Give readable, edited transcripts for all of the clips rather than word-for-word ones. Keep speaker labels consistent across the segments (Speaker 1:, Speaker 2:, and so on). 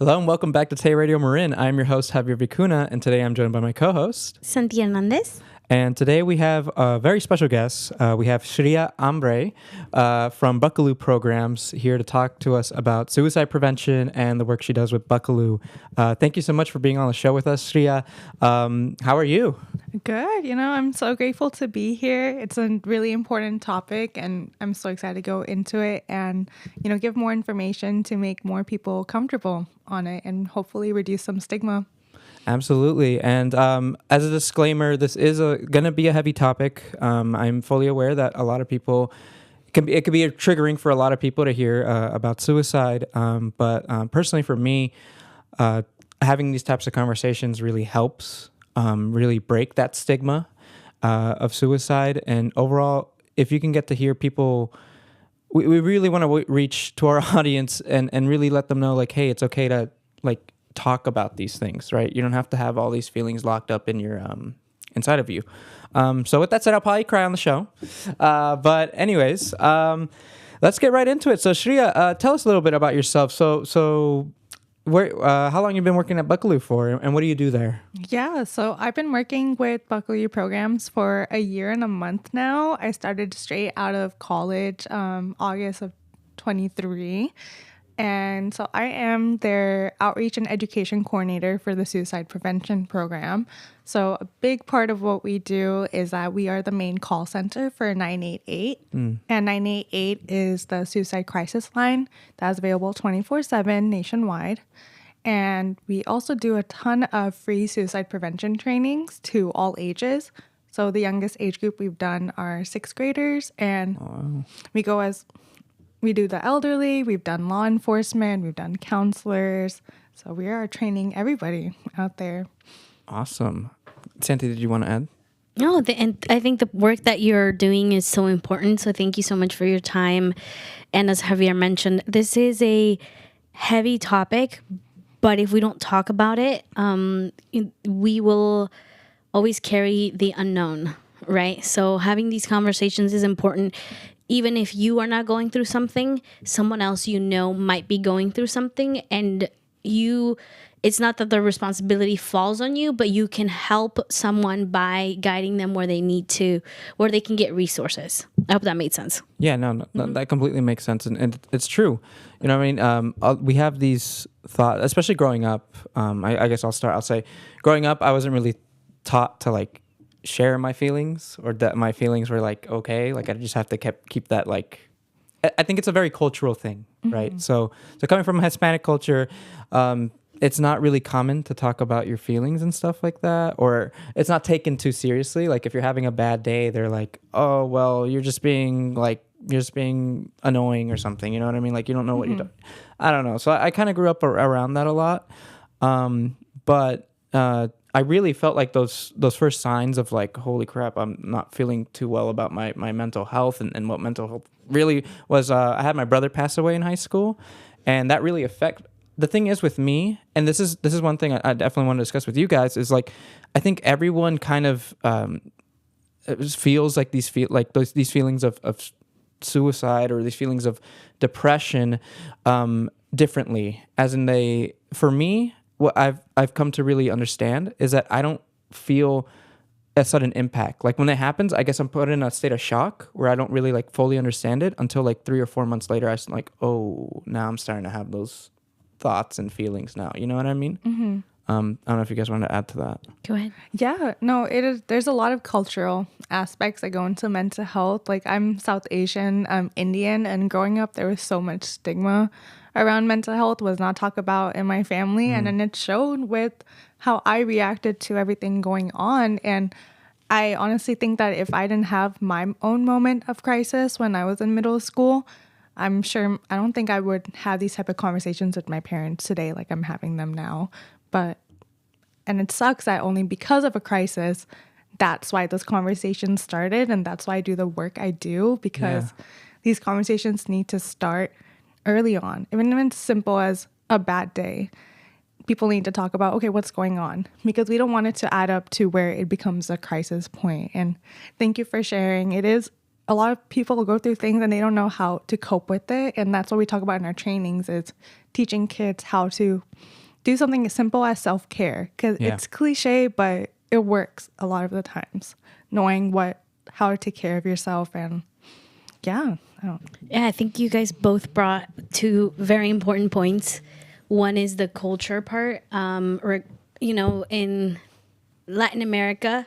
Speaker 1: Hello and welcome back to Tay Radio Marin. I'm your host, Javier Vicuna, and today I'm joined by my co-host,
Speaker 2: Santi Hernandez.
Speaker 1: And today we have a very special guest. We have Shriya Ambre from Buckaloo Programs here to talk to us about suicide prevention and the work she does with Buckaloo. Thank you so much for being on the show with us, Shriya. How are you?
Speaker 3: Good. I'm so grateful to be here. It's a really important topic, and I'm so excited to go into it and, give more information to make more people comfortable on it and hopefully reduce some stigma.
Speaker 1: Absolutely. And as a disclaimer, this is going to be a heavy topic. I'm fully aware that a lot of people, it could be triggering for a lot of people to hear about suicide. But personally for me, having these types of conversations really helps really break that stigma of suicide. And overall, if you can get to hear people, we really want to reach to our audience and really let them know, like, hey, it's okay to talk about these things, right? You don't have to have all these feelings locked up in your inside of you. So with that said, I'll probably cry on the show. But anyways, let's get right into it. So Shriya, tell us a little bit about yourself. So where how long you been working at Buckaloo for, and what do you do there?
Speaker 3: Yeah, so I've been working with Buckaloo Programs for a year and a month now. I started straight out of college, August of 23. And so I am their outreach and education coordinator for the suicide prevention program. So a big part of what we do is that we are the main call center for 988. And 988 is the suicide crisis line that is available 24/7 nationwide. And we also do a ton of free suicide prevention trainings to all ages. So the youngest age group we've done are sixth graders, and we do the elderly, we've done law enforcement, we've done counselors. So we are training everybody out there.
Speaker 1: Awesome. Santi, did you want to add?
Speaker 2: No, and I think the work that you're doing is so important. So thank you so much for your time. And as Javier mentioned, this is a heavy topic, but if we don't talk about it, we will always carry the unknown, right? So having these conversations is important. Even if you are not going through something, someone else might be going through something, and it's not that the responsibility falls on you, but you can help someone by guiding them where they need to, where they can get resources. I hope that made sense.
Speaker 1: Yeah, no, that completely makes sense, and it's true. You know what I mean? We have these thoughts, especially growing up. I guess I'll say, growing up, I wasn't really taught to share my feelings, or that my feelings were okay. I just have to keep that I think it's a very cultural thing, right? So coming from a Hispanic culture, it's not really common to talk about your feelings and stuff like that, or it's not taken too seriously. If you're having a bad day, they're like, oh, well, you're just being annoying or something. You know what I mean? You don't know what you're doing. I don't know. So I kind of grew up around that a lot. But I really felt like those first signs of holy crap, I'm not feeling too well about my mental health and what mental health really was. I had my brother pass away in high school, and that really the thing is with me, and this is one thing I definitely want to discuss with you guys, is I think everyone kind of feels these feelings of suicide or these feelings of depression differently, as in for me, what I've come to really understand is that I don't feel a sudden impact. When it happens, I guess I'm put in a state of shock where I don't really fully understand it until 3 or 4 months later. I'm oh, now I'm starting to have those thoughts and feelings now. You know what I mean? Mm-hmm. I don't know if you guys want to add to that.
Speaker 2: Go ahead.
Speaker 3: Yeah, no, it is. There's a lot of cultural aspects that go into mental health. I'm South Asian, I'm Indian, and growing up, there was so much stigma around mental health, was not talked about in my family. And then it showed with how I reacted to everything going on. And I honestly think that if I didn't have my own moment of crisis when I was in middle school, I don't think I would have these type of conversations with my parents today like I'm having them now. And it sucks that only because of a crisis, that's why those conversations started. And that's why I do the work I do, because these conversations need to start early on. Even if it's simple as a bad day, people need to talk about, okay, what's going on? Because we don't want it to add up to where it becomes a crisis point. And thank you for sharing. It is a lot of people go through things and they don't know how to cope with it. And that's what we talk about in our trainings, is teaching kids how to do something as simple as self-care. Because it's cliche, but it works a lot of the times. Knowing how to take care of yourself. And yeah.
Speaker 2: Yeah, I think you guys both brought two very important points. One is the culture part, or, you know, in Latin America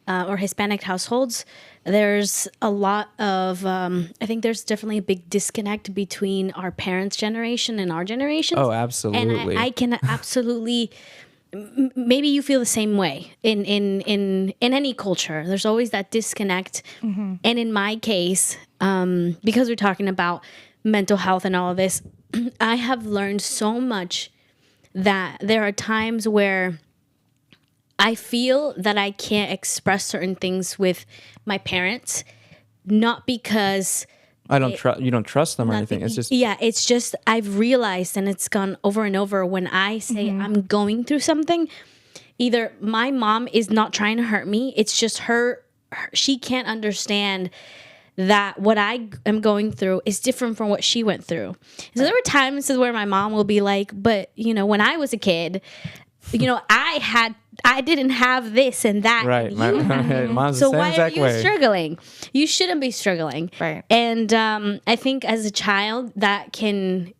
Speaker 2: or Hispanic households, there's a lot of, I think there's definitely a big disconnect between our parents' generation and our generation.
Speaker 1: Oh, absolutely.
Speaker 2: And I can absolutely, maybe you feel the same way in any culture. There's always that disconnect. And in my case, because we're talking about mental health and all of this, I have learned so much that there are times where I feel that I can't express certain things with my parents, not because
Speaker 1: you don't trust them or anything. It's just
Speaker 2: it's just I've realized, and it's gone over and over, when I say I'm going through something, either my mom is not trying to hurt me, it's just she can't understand that what I am going through is different from what she went through. So there were times where my mom will be like, but you know, when I was a kid, you know, I didn't have this and that.
Speaker 1: Right. Mom's
Speaker 2: so
Speaker 1: the same
Speaker 2: why are
Speaker 1: exact
Speaker 2: you
Speaker 1: way.
Speaker 2: struggling? You shouldn't be struggling.
Speaker 3: Right.
Speaker 2: And I think as a child that can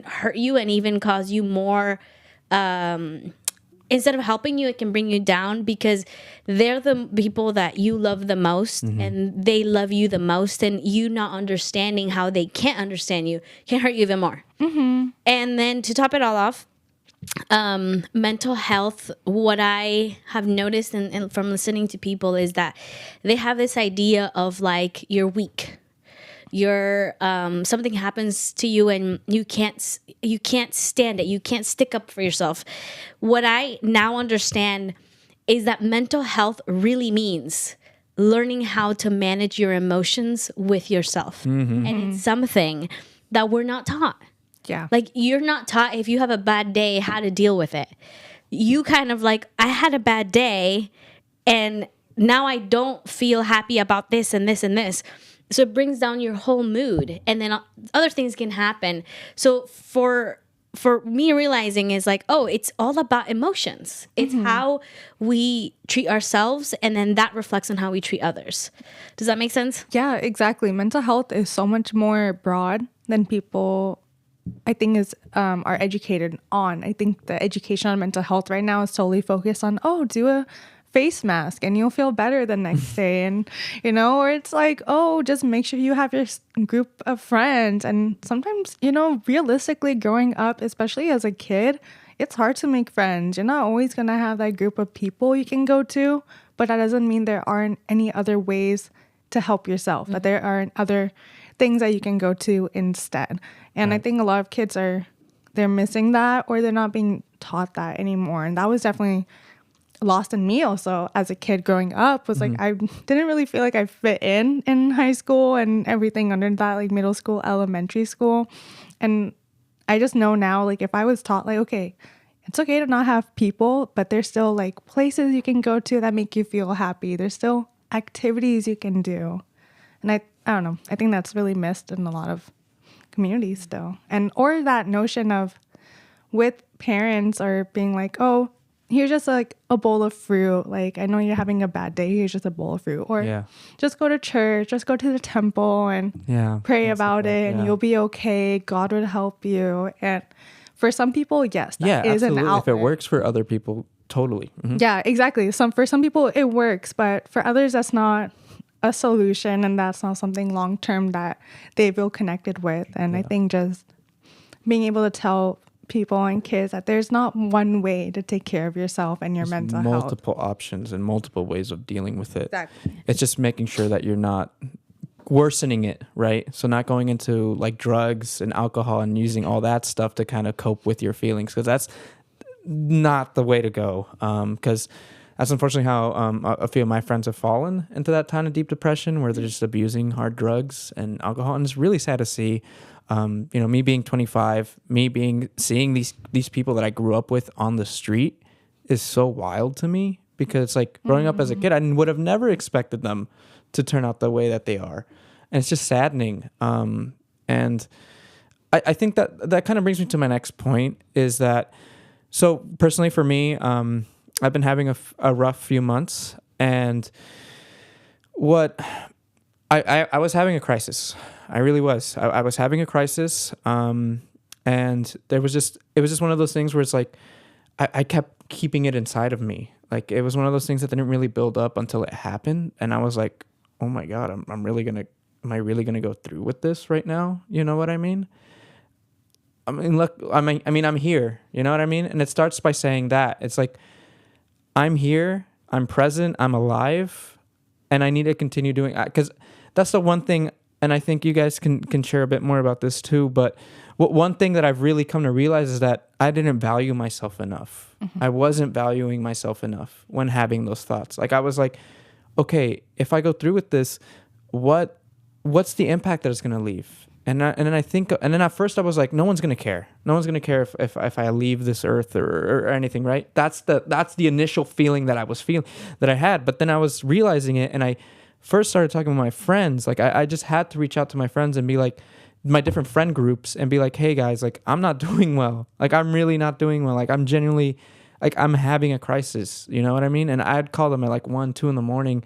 Speaker 2: hurt you and even cause you more, instead of helping you, it can bring you down, because they're the people that you love the most and they love you the most, and you not understanding how they can't understand you can hurt you even more. And then to top it all off, mental health, what I have noticed and from listening to people is that they have this idea of like, you're weak. You're something happens to you and you can't stand it. You can't stick up for yourself. What I now understand is that mental health really means learning how to manage your emotions with yourself. And it's something that we're not taught.
Speaker 3: Yeah.
Speaker 2: Like, you're not taught, if you have a bad day, how to deal with it. You kind of like, I had a bad day and now I don't feel happy about this and this and this. So it brings down your whole mood, and then other things can happen. So for me, realizing is like, oh, it's all about emotions. It's how we treat ourselves, and then that reflects on how we treat others. Does that make sense?
Speaker 3: Yeah, exactly. Mental health is so much more broad than people, I think, are educated on. I think the education on mental health right now is solely focused on, do a face mask and you'll feel better the next day. And, you know, or it's like, just make sure you have your group of friends. And sometimes, you know, realistically growing up, especially as a kid, it's hard to make friends. You're not always going to have that group of people you can go to, but that doesn't mean there aren't any other ways to help yourself, that there aren't other things that you can go to instead. And I think a lot of kids they're missing that, or they're not being taught that anymore. And that was definitely lost in me also as a kid growing up, was like, I didn't really feel like I fit in high school and everything under that, like middle school, elementary school. And I just know now, like, if I was taught like, okay, it's okay to not have people, but there's still like places you can go to that make you feel happy. There's still activities you can do. And I don't know, I think that's really missed in a lot of communities still. And or that notion of with parents or being like, oh, here's just like a bowl of fruit. Like, I know you're having a bad day. Here's just a bowl of fruit. Or just go to church, just go to the temple and pray about it and you'll be okay. God would help you. And for some people, yes, that is an outlet.
Speaker 1: If it works for other people, totally.
Speaker 3: Yeah, exactly. For some people it works, but for others that's not a solution, and that's not something long-term that they feel connected with. And I think just being able to tell people and kids that there's not one way to take care of yourself and your mental health.
Speaker 1: Multiple options and multiple ways of dealing with it.
Speaker 3: Exactly.
Speaker 1: It's just making sure that you're not worsening it, right? So not going into like drugs and alcohol and using all that stuff to kind of cope with your feelings, because that's not the way to go. Because that's unfortunately how a few of my friends have fallen into that kind of deep depression, where they're just abusing hard drugs and alcohol. And it's really sad to see. Me being 25, seeing these people that I grew up with on the street is so wild to me, because like growing up as a kid, I would have never expected them to turn out the way that they are. and it's just saddening. And I think that kind of brings me to my next point is that, so personally for me, I've been having a rough few months, and what I was having a crisis. I really was. I was having a crisis, and it was just one of those things where it's like I kept keeping it inside of me. Like it was one of those things that didn't really build up until it happened, and I was like, oh my God, am I really gonna go through with this right now? You know what I mean? I mean, look, I mean, I'm here. You know what I mean? And it starts by saying that it's like, I'm here, I'm present, I'm alive, and I need to continue doing, because that's the one thing. And I think you guys can share a bit more about this too. But one thing that I've really come to realize is that I didn't value myself enough. I wasn't valuing myself enough when having those thoughts. Like I was like, okay, if I go through with this, what's the impact that it's going to leave? And then at first I was like, no one's gonna care. No one's gonna care if I leave this earth or anything, right? That's the initial feeling that I was feeling, that I had. But then I was realizing it, and I first started talking with my friends. Like I just had to reach out to my friends and be like, my different friend groups, and be like, hey guys, like I'm not doing well. Like I'm really not doing well. Like I'm genuinely, like I'm having a crisis. You know what I mean? And I'd call them at like 1, 2 in the morning,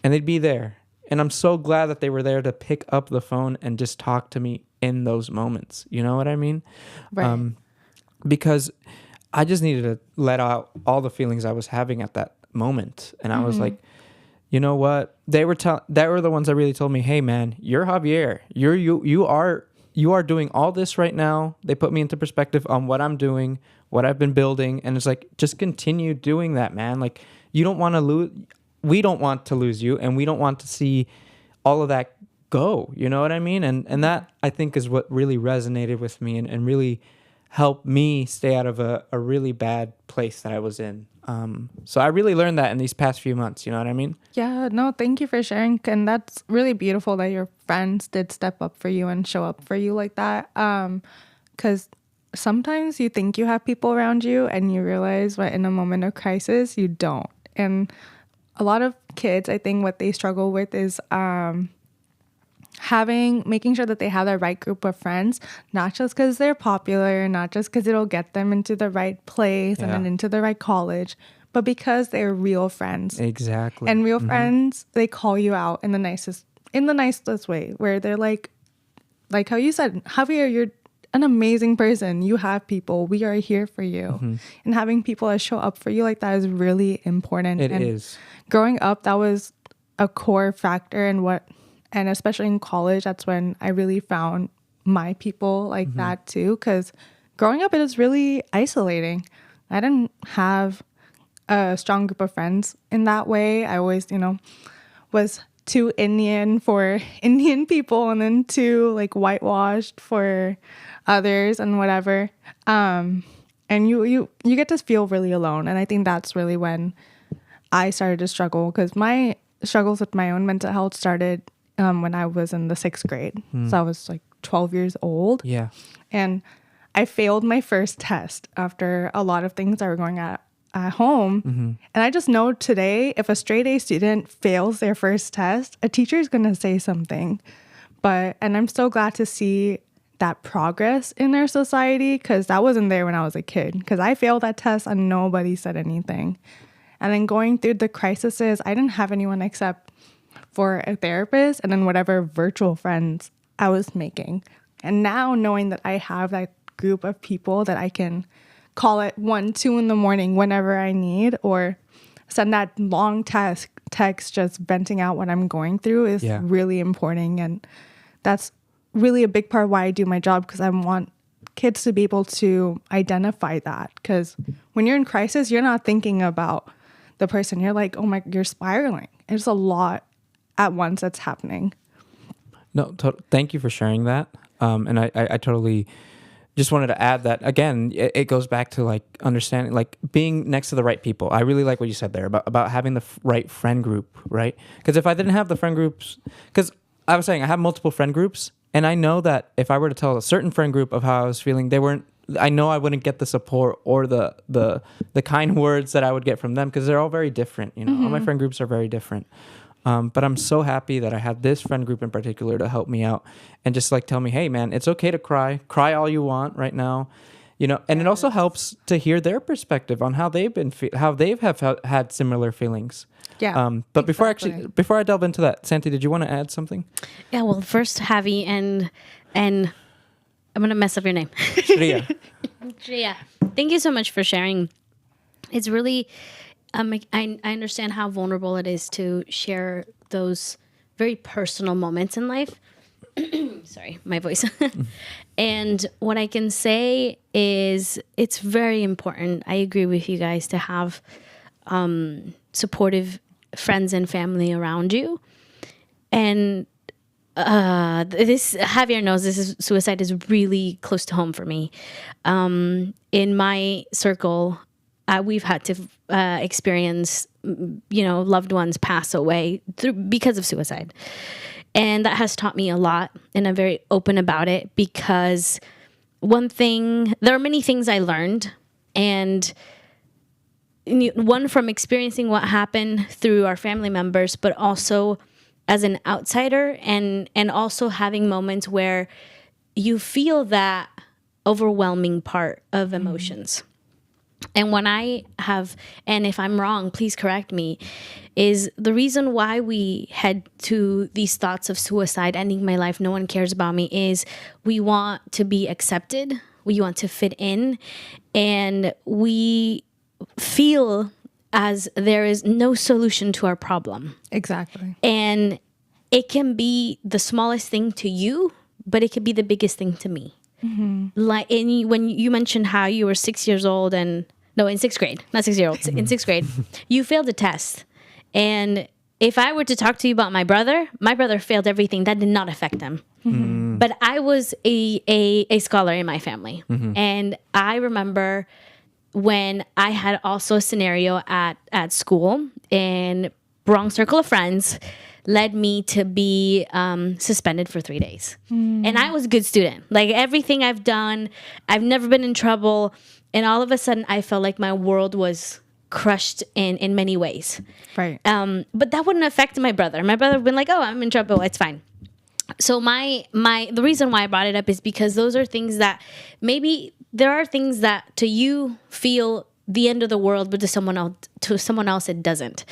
Speaker 1: and they'd be there. And I'm so glad that they were there to pick up the phone and just talk to me in those moments. You know what I mean?
Speaker 3: Right.
Speaker 1: Because I just needed to let out all the feelings I was having at that moment. And I was like, you know what? They were the ones that really told me, hey man, you're Javier. You are doing all this right now. They put me into perspective on what I'm doing, what I've been building. And it's like, just continue doing that, man. Like you don't want to lose. We don't want to lose you, and we don't want to see all of that go. You know what I mean? And that, I think, is what really resonated with me and really helped me stay out of a really bad place that I was in. So I really learned that in these past few months. You know what I mean?
Speaker 3: Yeah, no, thank you for sharing. And that's really beautiful that your friends did step up for you and show up for you like that. Because sometimes you think you have people around you and you realize that in a moment of crisis, you don't. And a lot of kids, I think what they struggle with is making sure that they have the right group of friends, not just because they're popular, not just because it'll get them into the right place and then into the right college, but because they're real friends.
Speaker 1: Exactly.
Speaker 3: And real friends, they call you out in the nicest way, where they're like how you said, Javier, you're an amazing person. You have people. We are here for you. And having people that show up for you like that is really important.
Speaker 1: It is.
Speaker 3: Growing up, that was a core factor and especially in college, that's when I really found my people like that too. Because growing up, it was really isolating. I didn't have a strong group of friends in that way. I always, was too Indian for Indian people and then too like whitewashed for others and whatever. And you get to feel really alone. And I think that's really when I started to struggle, because my struggles with my own mental health started when I was in the 6th grade. So I was like 12 years old.
Speaker 1: Yeah.
Speaker 3: And I failed my first test after a lot of things that were going at home. And I just know today, if a straight A student fails their first test, a teacher is going to say something. And I'm so glad to see that progress in their society, because that wasn't there when I was a kid. Because I failed that test and nobody said anything. And then going through the crises, I didn't have anyone except for a therapist and then whatever virtual friends I was making. And now knowing that I have that group of people that I can call at 1, 2 in the morning whenever I need, or send that long text just venting out what I'm going through is really important. And that's really a big part of why I do my job, because I want kids to be able to identify that. Because when you're in crisis, you're not thinking about the person. You're like, oh my, you're spiraling. There's a lot at once that's happening.
Speaker 1: No, thank you for sharing that. And I totally just wanted to add that, again, it goes back to like understanding, like being next to the right people. I really like what you said there about having the right friend group, right? Because if I didn't have the friend groups, because I was saying I have multiple friend groups, and I know that if I were to tell a certain friend group of how I was feeling, I know I wouldn't get the support or the kind words that I would get from them, because they're all very different. All my friend groups are very different. But I'm so happy that I had this friend group in particular to help me out and just like tell me, hey man, it's okay to cry all you want right now, you know. And it also helps to hear their perspective on how they've been how they've had similar feelings.
Speaker 3: Yeah.
Speaker 1: But before I delve into that, Santi, did you want to add something?
Speaker 2: Yeah, well, first, Javi, and I'm gonna mess up your name.
Speaker 1: Shriya.
Speaker 2: Shriya, thank you so much for sharing. It's really, I understand how vulnerable it is to share those very personal moments in life. Sorry, my voice. And what I can say is it's very important. I agree with you guys to have supportive friends and family around you. And this Javier knows suicide is really close to home for me. In my circle, we've had to experience, loved ones pass away because of suicide. And that has taught me a lot, and I'm very open about it because there are many things I learned, and one from experiencing what happened through our family members, but also as an outsider, and also having moments where you feel that overwhelming part of emotions. And when I have, and if I'm wrong, please correct me, is the reason why we head to these thoughts of suicide, ending my life, no one cares about me, is we want to be accepted, we want to fit in, and we feel as there is no solution to our problem.
Speaker 3: Exactly.
Speaker 2: And it can be the smallest thing to you, but it could be the biggest thing to me. Like when you mentioned how you were 6 years old in 6th grade, not 6 year olds, in 6th grade, you failed a test. And if I were to talk to you about my brother failed everything. That did not affect him. But I was a scholar in my family. And I remember when I had also a scenario at school, and wrong circle of friends led me to be suspended for 3 days. And I was a good student. Like everything I've done, I've never been in trouble. And all of a sudden, I felt like my world was crushed in many ways.
Speaker 3: Right.
Speaker 2: But that wouldn't affect my brother. My brother would have been like, oh, I'm in trouble. It's fine. So the reason why I brought it up is because those are things that maybe there are things that to you feel the end of the world, but to someone else it doesn't.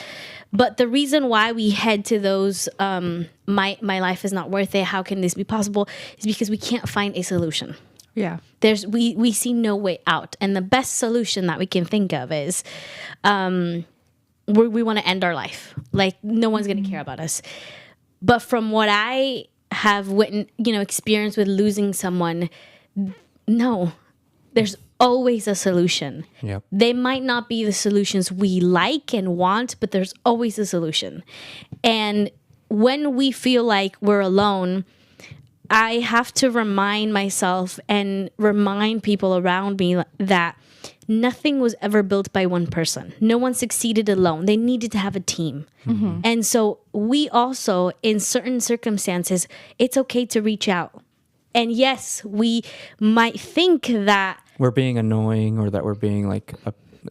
Speaker 2: But the reason why we head to those, my life is not worth it, how can this be possible, is because we can't find a solution.
Speaker 3: Yeah.
Speaker 2: We see no way out. And the best solution that we can think of is we want to end our life. Like no one's going to care about us. But from what I have experienced with losing someone, no, there's always a solution.
Speaker 1: Yep.
Speaker 2: They might not be the solutions we like and want, but there's always a solution. And when we feel like we're alone, I have to remind myself and remind people around me that nothing was ever built by one person. No one succeeded alone. They needed to have a team. And so we also, in certain circumstances, it's okay to reach out. And yes, we might think that
Speaker 1: we're being annoying or that we're being like,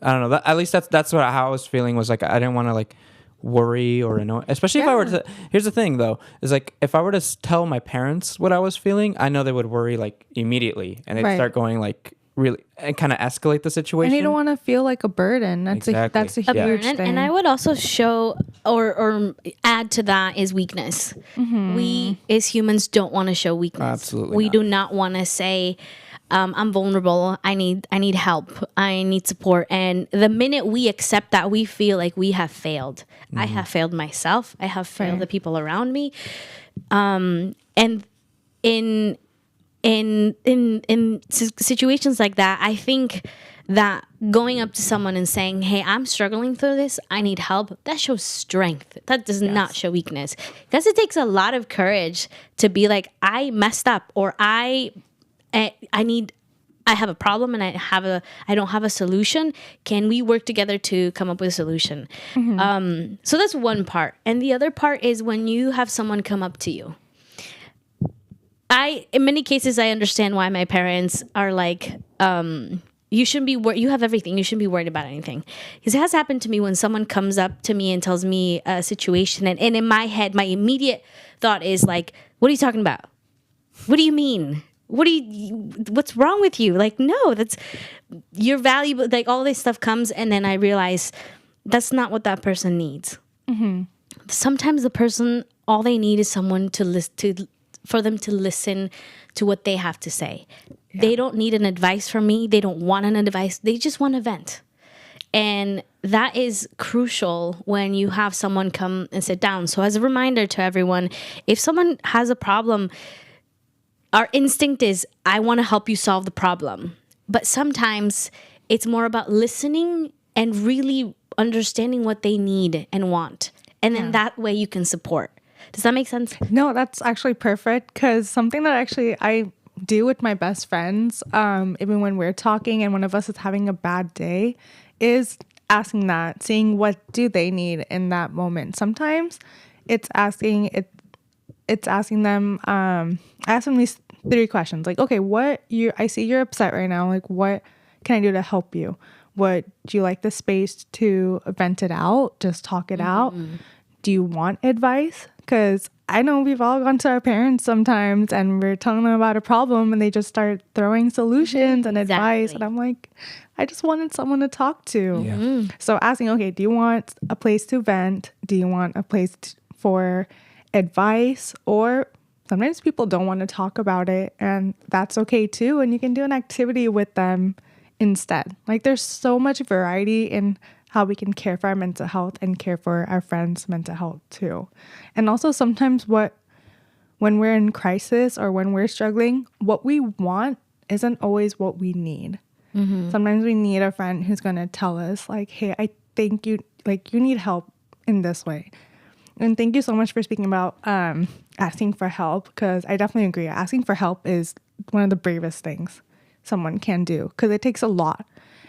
Speaker 1: I don't know. At least that's how I was feeling, was like, I didn't want to like worry or annoy, especially if I were to. Here's the thing though, is like if I were to tell my parents what I was feeling, I know they would worry like immediately, and they'd start going like really and kind of escalate the situation.
Speaker 3: And you don't want to feel like a burden. That's a huge thing.
Speaker 2: And I would also show or add to that is weakness. We as humans don't want to show weakness.
Speaker 1: Absolutely
Speaker 2: We
Speaker 1: not.
Speaker 2: do not want to say, I'm vulnerable. I need help. I need support. And the minute we accept that, we feel like we have failed. I have failed myself. I have failed the people around me. And in situations like that, I think that going up to someone and saying, hey, I'm struggling through this, I need help, that shows strength. That does not show weakness. Because it takes a lot of courage to be like, I messed up, or I have a problem and I don't have a solution. Can we work together to come up with a solution? So that's one part. And the other part is when you have someone come up to you. In many cases, I understand why my parents are like, You shouldn't be worried. You have everything. You shouldn't be worried about anything. Because it has happened to me when someone comes up to me and tells me a situation. And in my head, my immediate thought is like, what are you talking about? What do you mean? What's wrong with you? Like, no, you're valuable. Like all this stuff comes. And then I realize that's not what that person needs. Sometimes the person, all they need is someone for them to listen to what they have to say. Yeah. They don't need an advice from me. They don't want an advice. They just want to vent. And that is crucial when you have someone come and sit down. So as a reminder to everyone, if someone has a problem, our instinct is, I want to help you solve the problem. But sometimes it's more about listening and really understanding what they need and want. And then that way you can support. Does that make sense?
Speaker 3: No, that's actually perfect, because something that actually I do with my best friends, even when we're talking and one of us is having a bad day, is asking that, seeing what do they need in that moment. Sometimes it's asking them, I ask them these 3 questions. Like, okay, I see you're upset right now. Like, what can I do to help you? Do you like the space to vent it out? Just talk it out? Do you want advice? Because I know we've all gone to our parents sometimes and we're telling them about a problem and they just start throwing solutions and advice. And I'm like, I just wanted someone to talk to. Yeah. So asking, okay, do you want a place to vent? Do you want a place for advice? Or sometimes people don't want to talk about it, and that's okay too. And you can do an activity with them instead. Like, there's so much variety in how we can care for our mental health and care for our friends' mental health too. And also sometimes when we're in crisis or when we're struggling, what we want isn't always what we need. Sometimes we need a friend who's going to tell us like, hey, I think you need help in this way. And thank you so much for speaking about asking for help, because I definitely agree. Asking for help is one of the bravest things someone can do, because it takes a lot.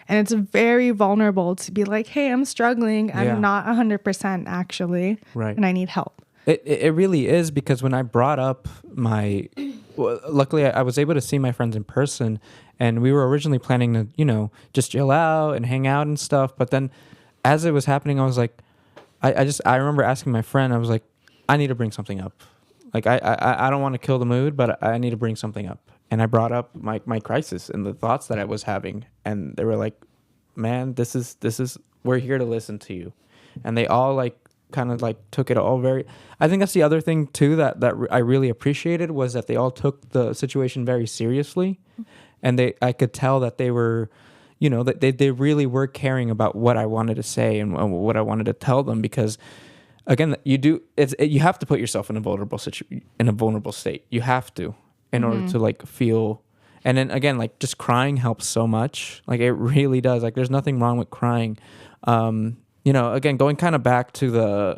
Speaker 3: And it's very vulnerable to be like, hey, I'm struggling. I'm not 100% actually. Right. And I need help.
Speaker 1: It really is, because when I brought up luckily I was able to see my friends in person, and we were originally planning to, just chill out and hang out and stuff. But then as it was happening, I was like, I remember asking my friend, I was like, I need to bring something up. Like, I don't want to kill the mood, but I need to bring something up. And I brought up my crisis and the thoughts that I was having. And they were like, man, this is, we're here to listen to you. And they all like kind of like took it all I think that's the other thing too that I really appreciated, was that they all took the situation very seriously. And I could tell that they were, that they really were caring about what I wanted to say and what I wanted to tell them. Because again, you have to put yourself in a vulnerable state. You have to, in order to like feel. And then again, like just crying helps so much. Like it really does. Like there's nothing wrong with crying. Again, going kind of back to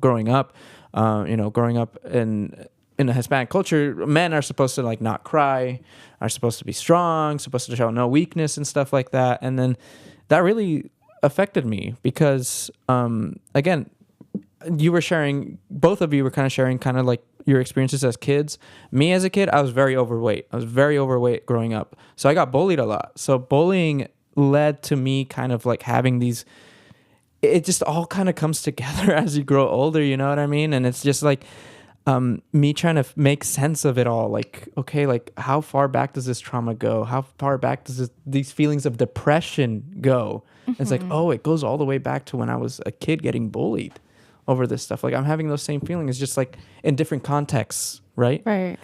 Speaker 1: growing up, growing up in a Hispanic culture, men are supposed to like not cry, are supposed to be strong, supposed to show no weakness and stuff like that. And then that really affected me, because again, both of you were kind of sharing kind of like your experiences as kids. Me as a kid, I was very overweight. I was very overweight growing up. So I got bullied a lot. So bullying led to me kind of like having these, it just all kind of comes together as you grow older, you know what I mean? And it's just like me trying to make sense of it all. Like, okay, like how far back does this trauma go? How far back does these feelings of depression go? It's like, oh, it goes all the way back to when I was a kid getting bullied over this stuff. Like I'm having those same feelings, just like in different contexts, right?
Speaker 3: Right.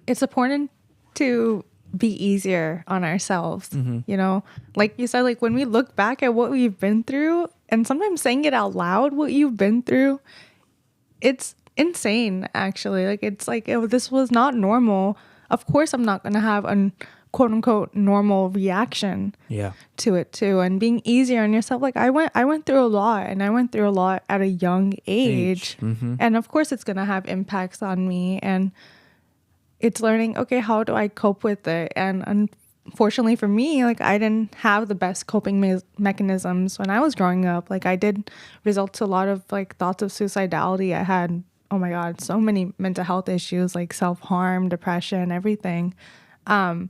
Speaker 3: It's important to be easier on ourselves, like you said, like when we look back at what we've been through, and sometimes saying it out loud, what you've been through, it's insane actually. Like it's like, this was not normal. Of course I'm not going to have a quote unquote normal reaction to it too. And being easier on yourself. Like I went through a lot, and I went through a lot at a young age. And of course it's going to have impacts on me, and it's learning, okay, how do I cope with it? And unfortunately for me, like I didn't have the best coping mechanisms when I was growing up. Like I did result to a lot of like thoughts of suicidality. I had, oh my God, so many mental health issues, like self-harm, depression, everything. And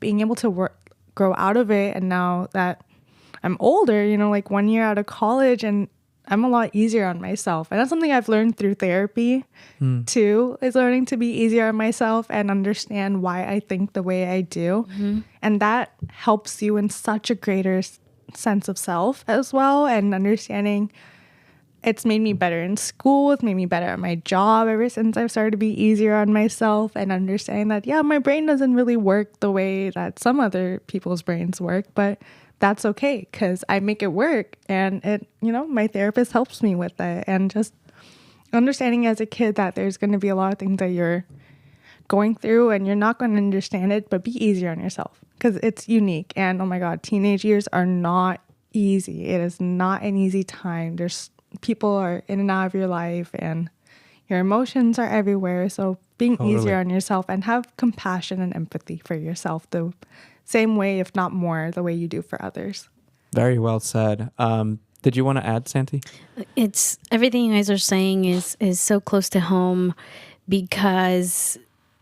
Speaker 3: being able to grow out of it. And now that I'm older, you know, like 1 year out of college, and I'm a lot easier on myself. And that's something I've learned through therapy too, is learning to be easier on myself and understand why I think the way I do. And that helps you in such a greater sense of self as well. And understanding, it's made me better in school. It's made me better at my job ever since I've started to be easier on myself and understand that, yeah, my brain doesn't really work the way that some other people's brains work, but that's okay because I make it work. And it, you know, my therapist helps me with it. And just understanding as a kid that there's going to be a lot of things that you're going through and you're not going to understand it, but be easier on yourself because it's unique. And oh my God, teenage years are not easy. It is not an easy time. There's people are in and out of your life and your emotions are everywhere. So being easier on yourself and have compassion and empathy for yourself the same way, if not more, the way you do for others.
Speaker 1: Very well said. Did you want to add, Santi?
Speaker 2: It's everything you guys are saying is so close to home because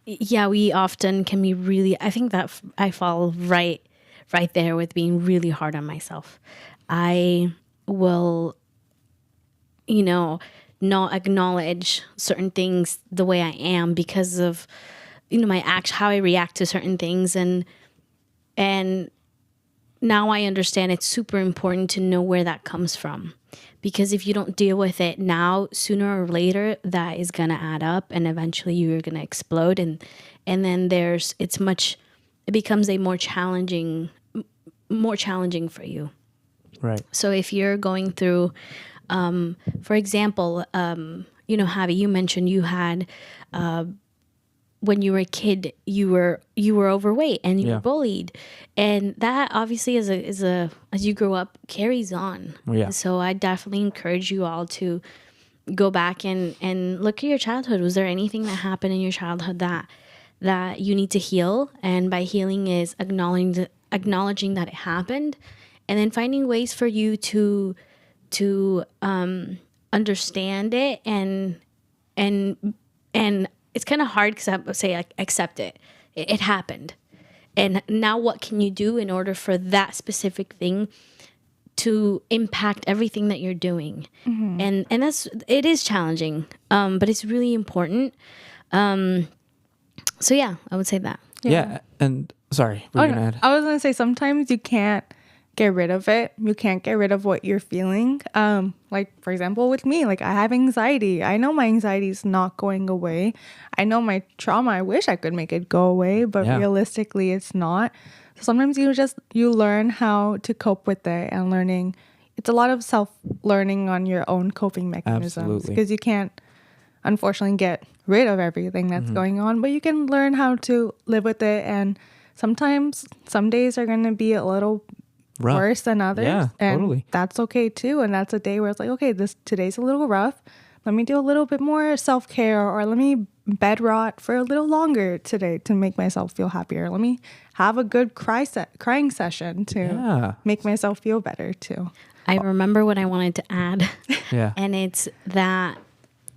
Speaker 2: yeah, we often can be really, I think that I fall right there with being really hard on myself. I will, you know, not acknowledge certain things the way I am because of, you know, my act, how I react to certain things. And now I understand it's super important to know where that comes from. Because if you don't deal with it now, sooner or later, that is going to add up and eventually you're going to explode. And then it becomes a more challenging for you.
Speaker 1: Right.
Speaker 2: So if you're going through, for example, you know, Javi, you mentioned you had, when you were a kid, you were overweight and you were bullied, and that obviously as you grow up carries on.
Speaker 1: Yeah.
Speaker 2: So I definitely encourage you all to go back and look at your childhood. Was there anything that happened in your childhood that you need to heal? And by healing is acknowledging that it happened, and then finding ways for you to understand it and it's kind of hard because I would say like, accept it. It happened. And now what can you do in order for that specific thing to impact everything that you're doing? And it is challenging, but it's really important. So yeah, I would say that.
Speaker 1: Yeah. And sorry, we're going to add.
Speaker 3: I was going to say sometimes you can't get rid of it. You can't get rid of what you're feeling. Like for example, with me, like I have anxiety. I know my anxiety is not going away. I know my trauma, I wish I could make it go away, but realistically it's not. So sometimes you learn how to cope with it, and learning, it's a lot of self-learning on your own coping mechanisms. Because you can't unfortunately get rid of everything that's going on, but you can learn how to live with it. And sometimes some days are going to be a little rough, worse than others, and that's okay too. And that's a day where it's like, okay, today's a little rough, let me do a little bit more self-care, or let me bed rot for a little longer today to make myself feel happier. Let me have a good crying session to make myself feel better too.
Speaker 2: I remember what I wanted to add. And it's that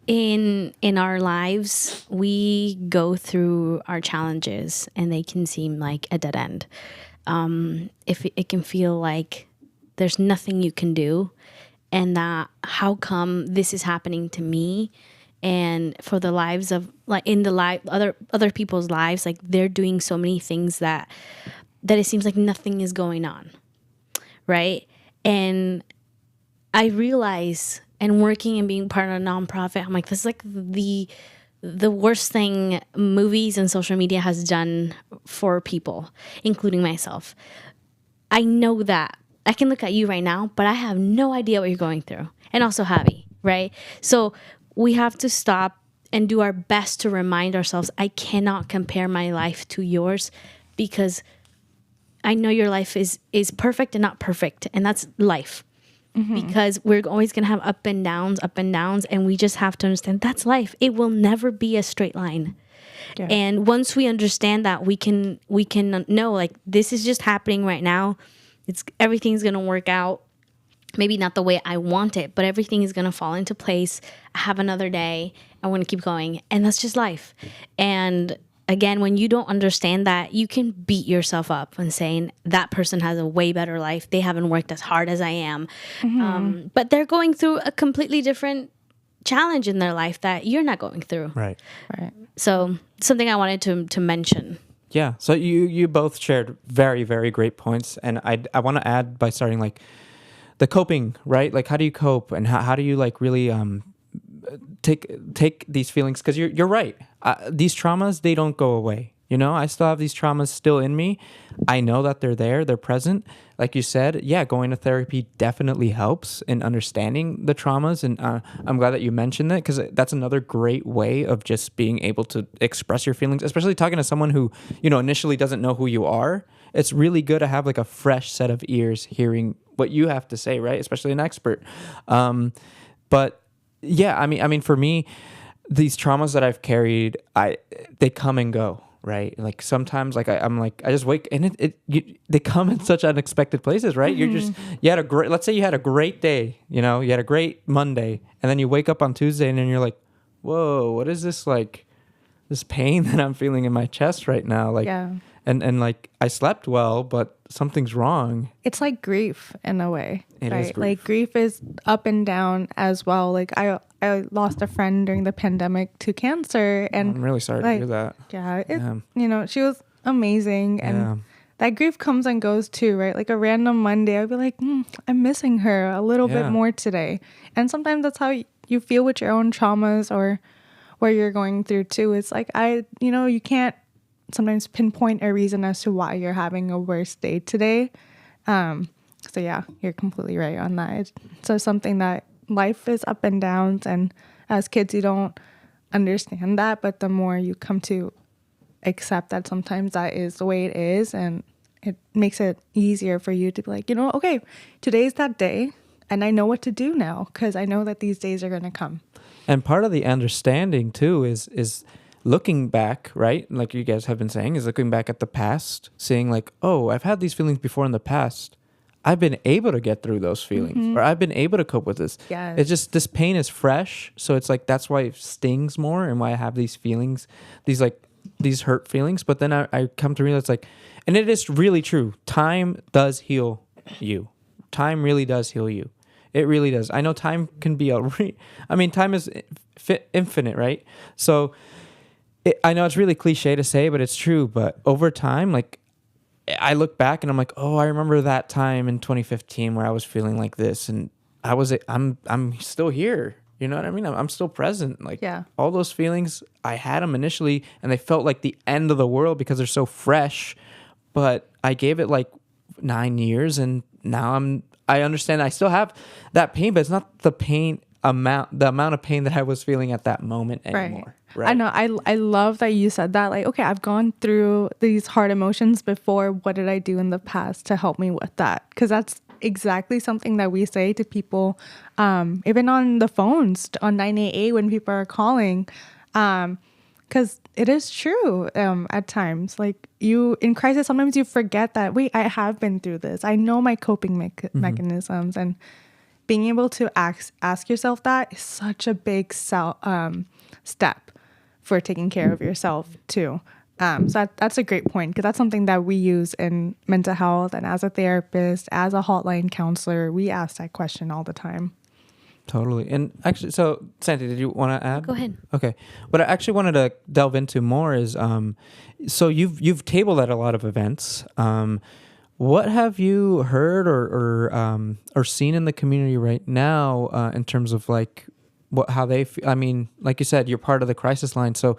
Speaker 2: in our lives we go through our challenges and they can seem like a dead end. If it can feel like there's nothing you can do, and that how come this is happening to me, and for the lives of other people's lives, like they're doing so many things that it seems like nothing is going on, right? And I realize, and working and being part of a nonprofit, I'm like, this is like the worst thing movies and social media has done for people, including myself. I know that. I can look at you right now, but I have no idea what you're going through. And also Javi, right? So we have to stop and do our best to remind ourselves, I cannot compare my life to yours, because I know your life is perfect and not perfect. And that's life. Because we're always going to have up and downs, and we just have to understand that's life. It will never be a straight line. Yeah. And once we understand that, we can know, like, this is just happening right now. Everything's going to work out. Maybe not the way I want it, but everything is going to fall into place. I have another day. I want to keep going. And that's just life. And again, when you don't understand that, you can beat yourself up when saying that person has a way better life. They haven't worked as hard as I am. But they're going through a completely different challenge in their life that you're not going through.
Speaker 1: Right.
Speaker 2: So something I wanted to mention.
Speaker 1: Yeah. So you both shared very, very great points. And I want to add by starting like the coping, right? Like, how do you cope, and how do you like really take these feelings? Because you're right. These traumas, they don't go away. You know, I still have these traumas still in me. I know that they're there, they're present. Like you said, yeah, going to therapy definitely helps in understanding the traumas. And I'm glad that you mentioned that, because that's another great way of just being able to express your feelings, especially talking to someone who, you know, initially doesn't know who you are. It's really good to have like a fresh set of ears hearing what you have to say, right? Especially an expert. But yeah, I mean, for me, these traumas that I've carried, they come and go. Right. Like sometimes like I'm like, I just wake and they come in such unexpected places, right? Let's say you had a great day, you know, you had a great Monday, and then you wake up on Tuesday and then you're like, whoa, what is this, like this pain that I'm feeling in my chest right now? Like, and like I slept well, but something's wrong.
Speaker 3: It's like grief in a way.
Speaker 1: It
Speaker 3: right?
Speaker 1: is grief.
Speaker 3: Like grief is up and down as well. Like I lost a friend during the pandemic to cancer, and
Speaker 1: I'm really sorry to hear that.
Speaker 3: Yeah, you know, she was amazing, and that grief comes and goes too, right? Like a random Monday, I'd be like, I'm missing her a little bit more today. And sometimes that's how you feel with your own traumas or where you're going through too. It's like you can't sometimes pinpoint a reason as to why you're having a worse day today. So yeah, you're completely right on that. So something that life is up and downs, and as kids you don't understand that, but the more you come to accept that sometimes that is the way it is, and it makes it easier for you to be like, okay, today's that day and I know what to do now, because I know that these days are going to come.
Speaker 1: And part of the understanding too is looking back, right? Like you guys have been saying, is looking back at the past, seeing like, oh, I've had these feelings before in the past. I've been able to get through those feelings, or I've been able to cope with this.
Speaker 3: Yes.
Speaker 1: It's just, this pain is fresh. So it's like, that's why it stings more, and why I have these feelings, these hurt feelings. But then I come to realize, like, and it is really true. Time does heal you. Time really does heal you. It really does. I know time can be time is infinite, right? So I know it's really cliche to say, but it's true. But over time, like, I look back and I'm like, oh, I remember that time in 2015 where I was feeling like this, and I'm still here. You know what I mean? I'm still present. Like, all those feelings, I had them initially, and they felt like the end of the world because they're so fresh. But I gave it like 9 years, and now I understand I still have that pain, but it's not the amount of pain that I was feeling at that moment anymore. Right.
Speaker 3: I know. I love that you said that. Like, okay, I've gone through these hard emotions before. What did I do in the past to help me with that? Because that's exactly something that we say to people, even on the phones, on 988 when people are calling. Because it is true at times. Like, you, in crisis, sometimes you forget that, wait, I have been through this. I know my coping mechanisms. And being able to ask yourself that is such a big step for taking care of yourself too. So that's a great point, because that's something that we use in mental health, and as a therapist, as a hotline counselor, we ask that question all the time.
Speaker 1: Totally. And actually, so Santi, did you want to add?
Speaker 2: Go ahead.
Speaker 1: Okay. What I actually wanted to delve into more is, so you've tabled at a lot of events. What have you heard or seen in the community right now in terms of like how they feel? I mean, like you said, you're part of the crisis line. So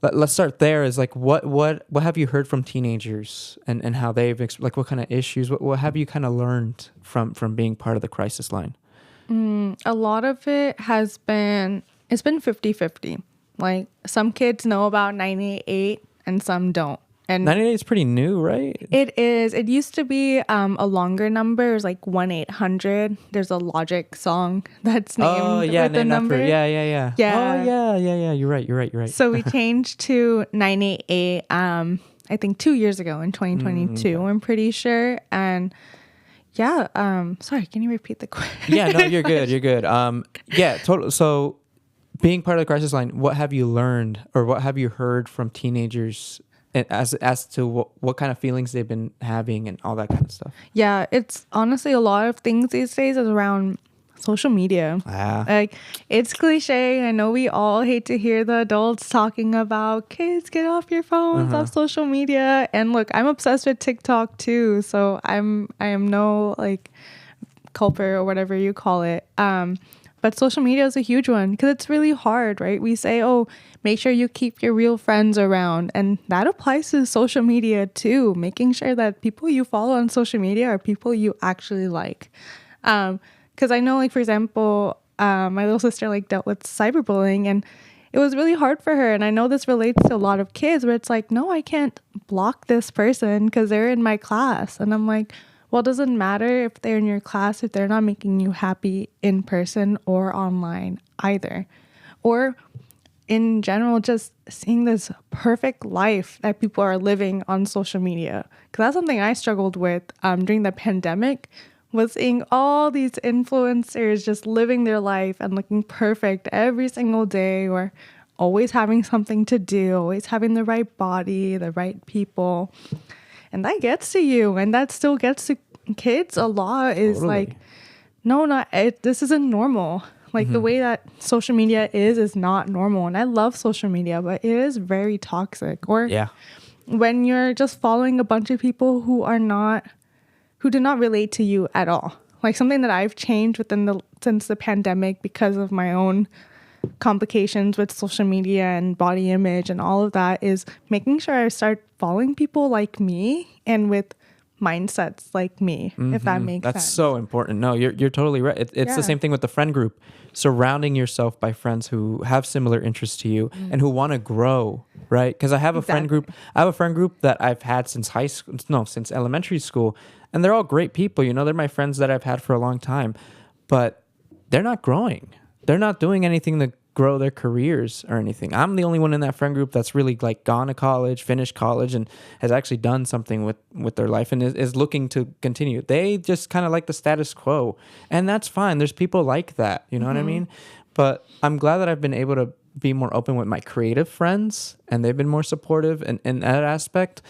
Speaker 1: let's start there. Is like, what have you heard from teenagers and how they've like, what kind of issues? What have you kind of learned from being part of the crisis line?
Speaker 3: A lot of it it's been 50-50. Like, some kids know about 988 and some don't. And
Speaker 1: 988 is pretty new, right?
Speaker 3: It is. It used to be a longer number. It was like 1-800. There's a Logic song that's named with the number.
Speaker 1: Yeah.
Speaker 3: Yeah.
Speaker 1: Oh, yeah. You're right.
Speaker 3: So we changed to 988, I think 2 years ago in 2022, I'm pretty sure. And sorry, can you repeat the question?
Speaker 1: Yeah, no, you're good. Yeah, totally. So being part of the crisis line, what have you learned or what have you heard from teenagers as to what kind of feelings they've been having and all that kind of stuff?
Speaker 3: Yeah, it's honestly a lot of things these days is around social media. Like, it's cliche. I know we all hate to hear the adults talking about kids, get off your phones, off social media. And look, I'm obsessed with TikTok too. So I am no like culprit or whatever you call it. But social media is a huge one because it's really hard, right? We say, oh, make sure you keep your real friends around. And that applies to social media too, making sure that people you follow on social media are people you actually like. Because I know, like, for example, my little sister like dealt with cyberbullying and it was really hard for her. And I know this relates to a lot of kids where it's like, no, I can't block this person because they're in my class. And I'm like, well, it doesn't matter if they're in your class if they're not making you happy in person or online either. Or in general, just seeing this perfect life that people are living on social media. Because that's something I struggled with during the pandemic, was seeing all these influencers just living their life and looking perfect every single day, or always having something to do, always having the right body, the right people. And that gets to you, and that still gets to kids a lot. Is
Speaker 1: Totally.
Speaker 3: like, no, not it, this isn't normal. Like the way that social media is not normal. And I love social media, but it is very toxic. Or when you're just following a bunch of people who do not relate to you at all. Like something that I've changed since the pandemic because of my own complications with social media and body image and all of that is making sure I start following people like me and with mindsets like me, if that makes sense.
Speaker 1: That's so important. No, you're totally right. It's the same thing with the friend group. Surrounding yourself by friends who have similar interests to you and who want to grow, right? Because I have a friend group. I have a friend group that I've had since since elementary school, and they're all great people. You know, they're my friends that I've had for a long time, but they're not growing. They're not doing anything to grow their careers or anything. I'm the only one in that friend group that's really like gone to college, finished college, and has actually done something with their life and is looking to continue. They just kind of like the status quo, and that's fine. There's people like that, you know what I mean? But I'm glad that I've been able to be more open with my creative friends, and they've been more supportive in that aspect.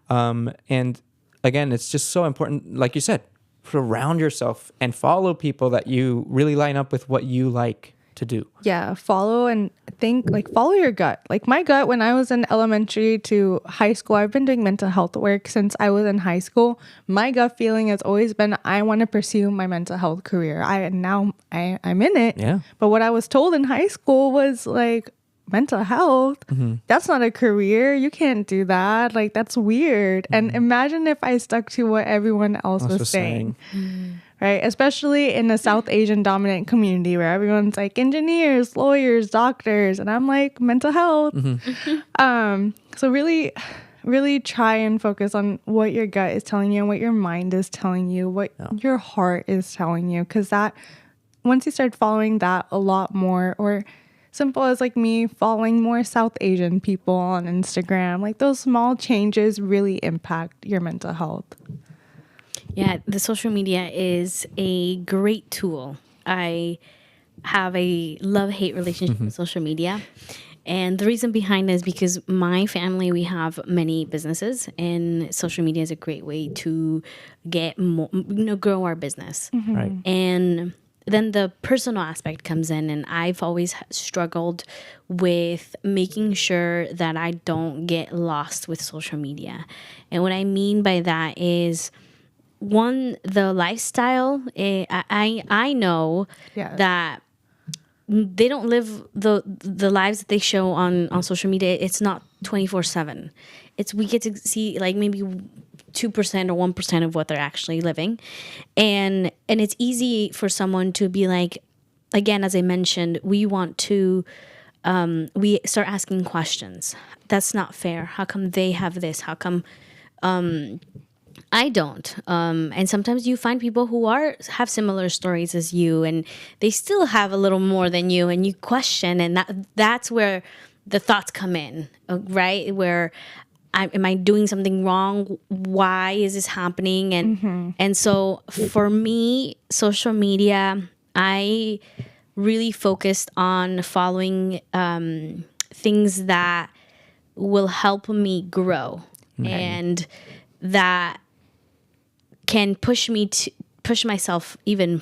Speaker 1: And again, it's just so important, like you said, surround yourself and follow people that you really line up with what you like to do.
Speaker 3: Yeah, follow your gut. Like my gut when I was in elementary to high school, I've been doing mental health work since I was in high school. My gut feeling has always been I want to pursue my mental health career. I'm in it.
Speaker 1: Yeah.
Speaker 3: But what I was told in high school was like, mental health, that's not a career. You can't do that. Like, that's weird. And imagine if I stuck to what everyone else was saying. Right? Especially in a South Asian dominant community where everyone's like engineers, lawyers, doctors, and I'm like mental health. So really, really try and focus on what your gut is telling you and what your mind is telling you, what your heart is telling you. Because that, once you start following that a lot more, or simple as like me following more South Asian people on Instagram, like those small changes really impact your mental health.
Speaker 2: Yeah, the social media is a great tool. I have a love-hate relationship with social media. And the reason behind it is because my family, we have many businesses, and social media is a great way to get more, grow our business.
Speaker 1: Right.
Speaker 2: And then the personal aspect comes in, and I've always struggled with making sure that I don't get lost with social media. And what I mean by that is, one, the lifestyle. I know that they don't live the lives that they show on social media. It's not 24/7. We get to see like maybe 2% or 1% of what they're actually living, and it's easy for someone to be like, again, as I mentioned, we want to we start asking questions. That's not fair. How come they have this? How come I don't? And sometimes you find people who have similar stories as you, and they still have a little more than you, and you question, and that's where the thoughts come in, right? Where am I doing something wrong? Why is this happening? And so for me, social media, I really focused on following things that will help me grow and that can push me to push myself even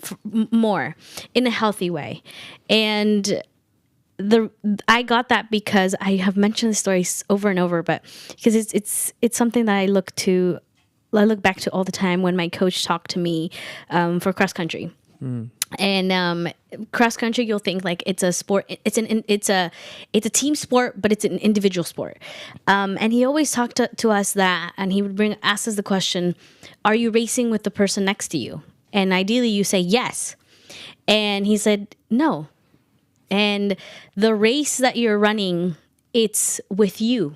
Speaker 2: more in a healthy way. And I got that because I have mentioned the stories over and over, but because it's something that I look back to all the time when my coach talked to me for cross country. And cross country, you'll think like it's a sport. It's a team sport, but it's an individual sport. And he always talked to us that, and he would ask us the question, "Are you racing with the person next to you?" And ideally, you say yes. And he said no. And the race that you're running, it's with you.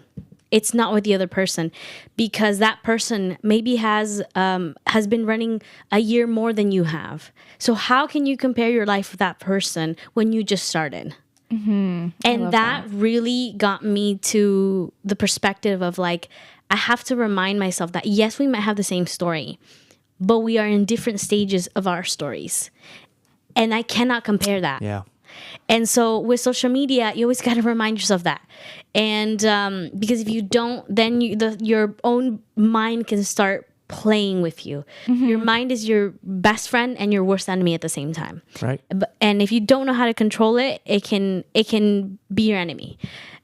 Speaker 2: It's not with the other person, because that person maybe has been running a year more than you have. So how can you compare your life with that person when you just started? And that really got me to the perspective of like, I have to remind myself that yes, we might have the same story, but we are in different stages of our stories. And I cannot compare that.
Speaker 1: Yeah.
Speaker 2: And so with social media, you always got to remind yourself that. And because if you don't, then your own mind can start playing with you. Your mind is your best friend and your worst enemy at the same time.
Speaker 1: Right.
Speaker 2: And if you don't know how to control it, it can be your enemy.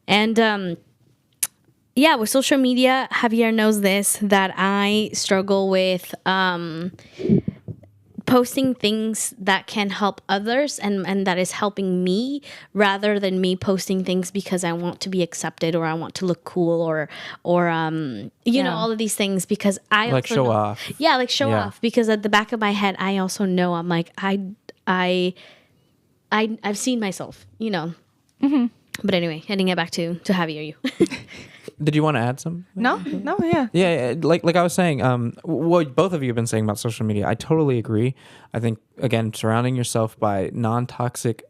Speaker 2: And yeah, with social media, Javier knows this, that I struggle with posting things that can help others and that is helping me, rather than me posting things because I want to be accepted or I want to look cool or you know, all of these things, because I
Speaker 1: Like
Speaker 2: also
Speaker 1: show
Speaker 2: know,
Speaker 1: off.
Speaker 2: Yeah, like show off, because at the back of my head I also know I'm like I've seen myself, you know. But anyway, heading it back to Javier, you.
Speaker 1: Did you want to add some?
Speaker 3: No, yeah.
Speaker 1: Yeah, like I was saying, what both of you have been saying about social media, I totally agree. I think, again, surrounding yourself by non-toxic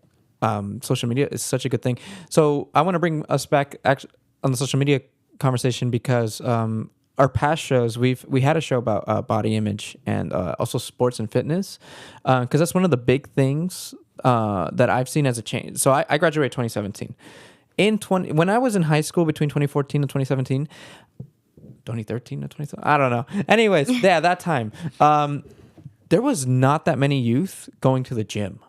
Speaker 1: social media is such a good thing. So I want to bring us back actually on the social media conversation, because our past shows, we had a show about body image and also sports and fitness, because that's one of the big things that I've seen as a change. So I graduated 2017. When I was in high school between 2014 and 2017, 2013 to 2017, I don't know. Anyways, yeah, that time, there was not that many youth going to the gym.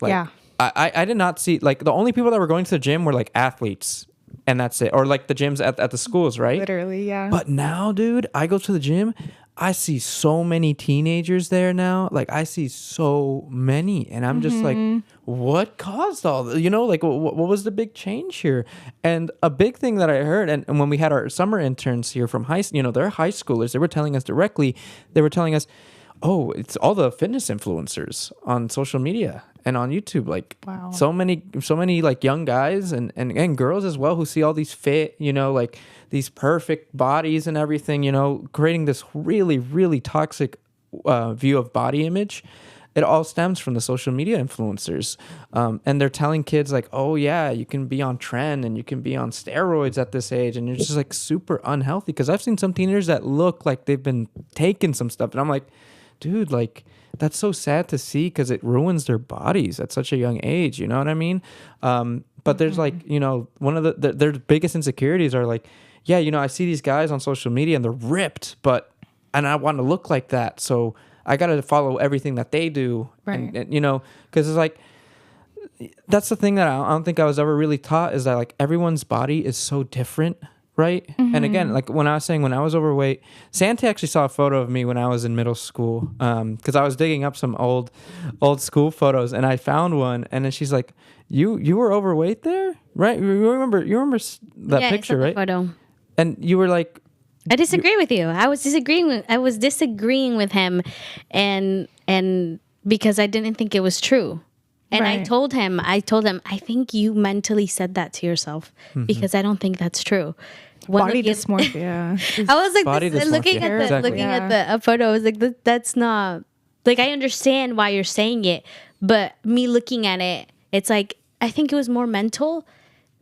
Speaker 1: Like,
Speaker 3: Yeah.
Speaker 1: I did not see, like, the only people that were going to the gym were like athletes, and that's it, or like the gyms at the schools, right?
Speaker 3: Literally, yeah.
Speaker 1: But now, dude, I go to the gym, I see so many teenagers there now. Like, I see so many, and I'm just like, what caused all this? You know, like, what was the big change here? And a big thing that I heard, and when we had our summer interns here from they're high schoolers, they were telling us directly, oh, it's all the fitness influencers on social media and on YouTube. Like,
Speaker 3: Wow.
Speaker 1: so many like young guys and girls as well, who see all these fit, like these perfect bodies and everything, creating this really, really toxic view of body image. It all stems from the social media influencers. And they're telling kids like, oh yeah, you can be on trend and you can be on steroids at this age. And you're just like super unhealthy. Cause I've seen some teenagers that look like they've been taking some stuff. And I'm like, dude, like, that's so sad to see, because it ruins their bodies at such a young age. You know what I mean? But there's like, one of their biggest insecurities are like, yeah, I see these guys on social media and they're ripped, and I want to look like that. So I got to follow everything that they do.
Speaker 3: Right.
Speaker 1: And because it's like, that's the thing that I don't think I was ever really taught, is that like everyone's body is so different. Right. And again, like when I was saying, when I was overweight, Santi actually saw a photo of me when I was in middle school, because I was digging up some old school photos, and I found one, and then she's like, you were overweight there, right? You remember that picture,
Speaker 2: I saw the
Speaker 1: right?
Speaker 2: photo.
Speaker 1: And you were like,
Speaker 2: I disagree with you. I was disagreeing with him, and because I didn't think it was true. And
Speaker 3: Right.
Speaker 2: I told him, I think you mentally said that to yourself, because I don't think that's true.
Speaker 3: Body dysmorphia.
Speaker 2: I was like,
Speaker 1: Body
Speaker 2: looking
Speaker 1: dysmorphia.
Speaker 2: at
Speaker 1: Exactly.
Speaker 2: a photo. I was like, that's not, like, I understand why you're saying it, but me looking at it, it's like, I think it was more mental,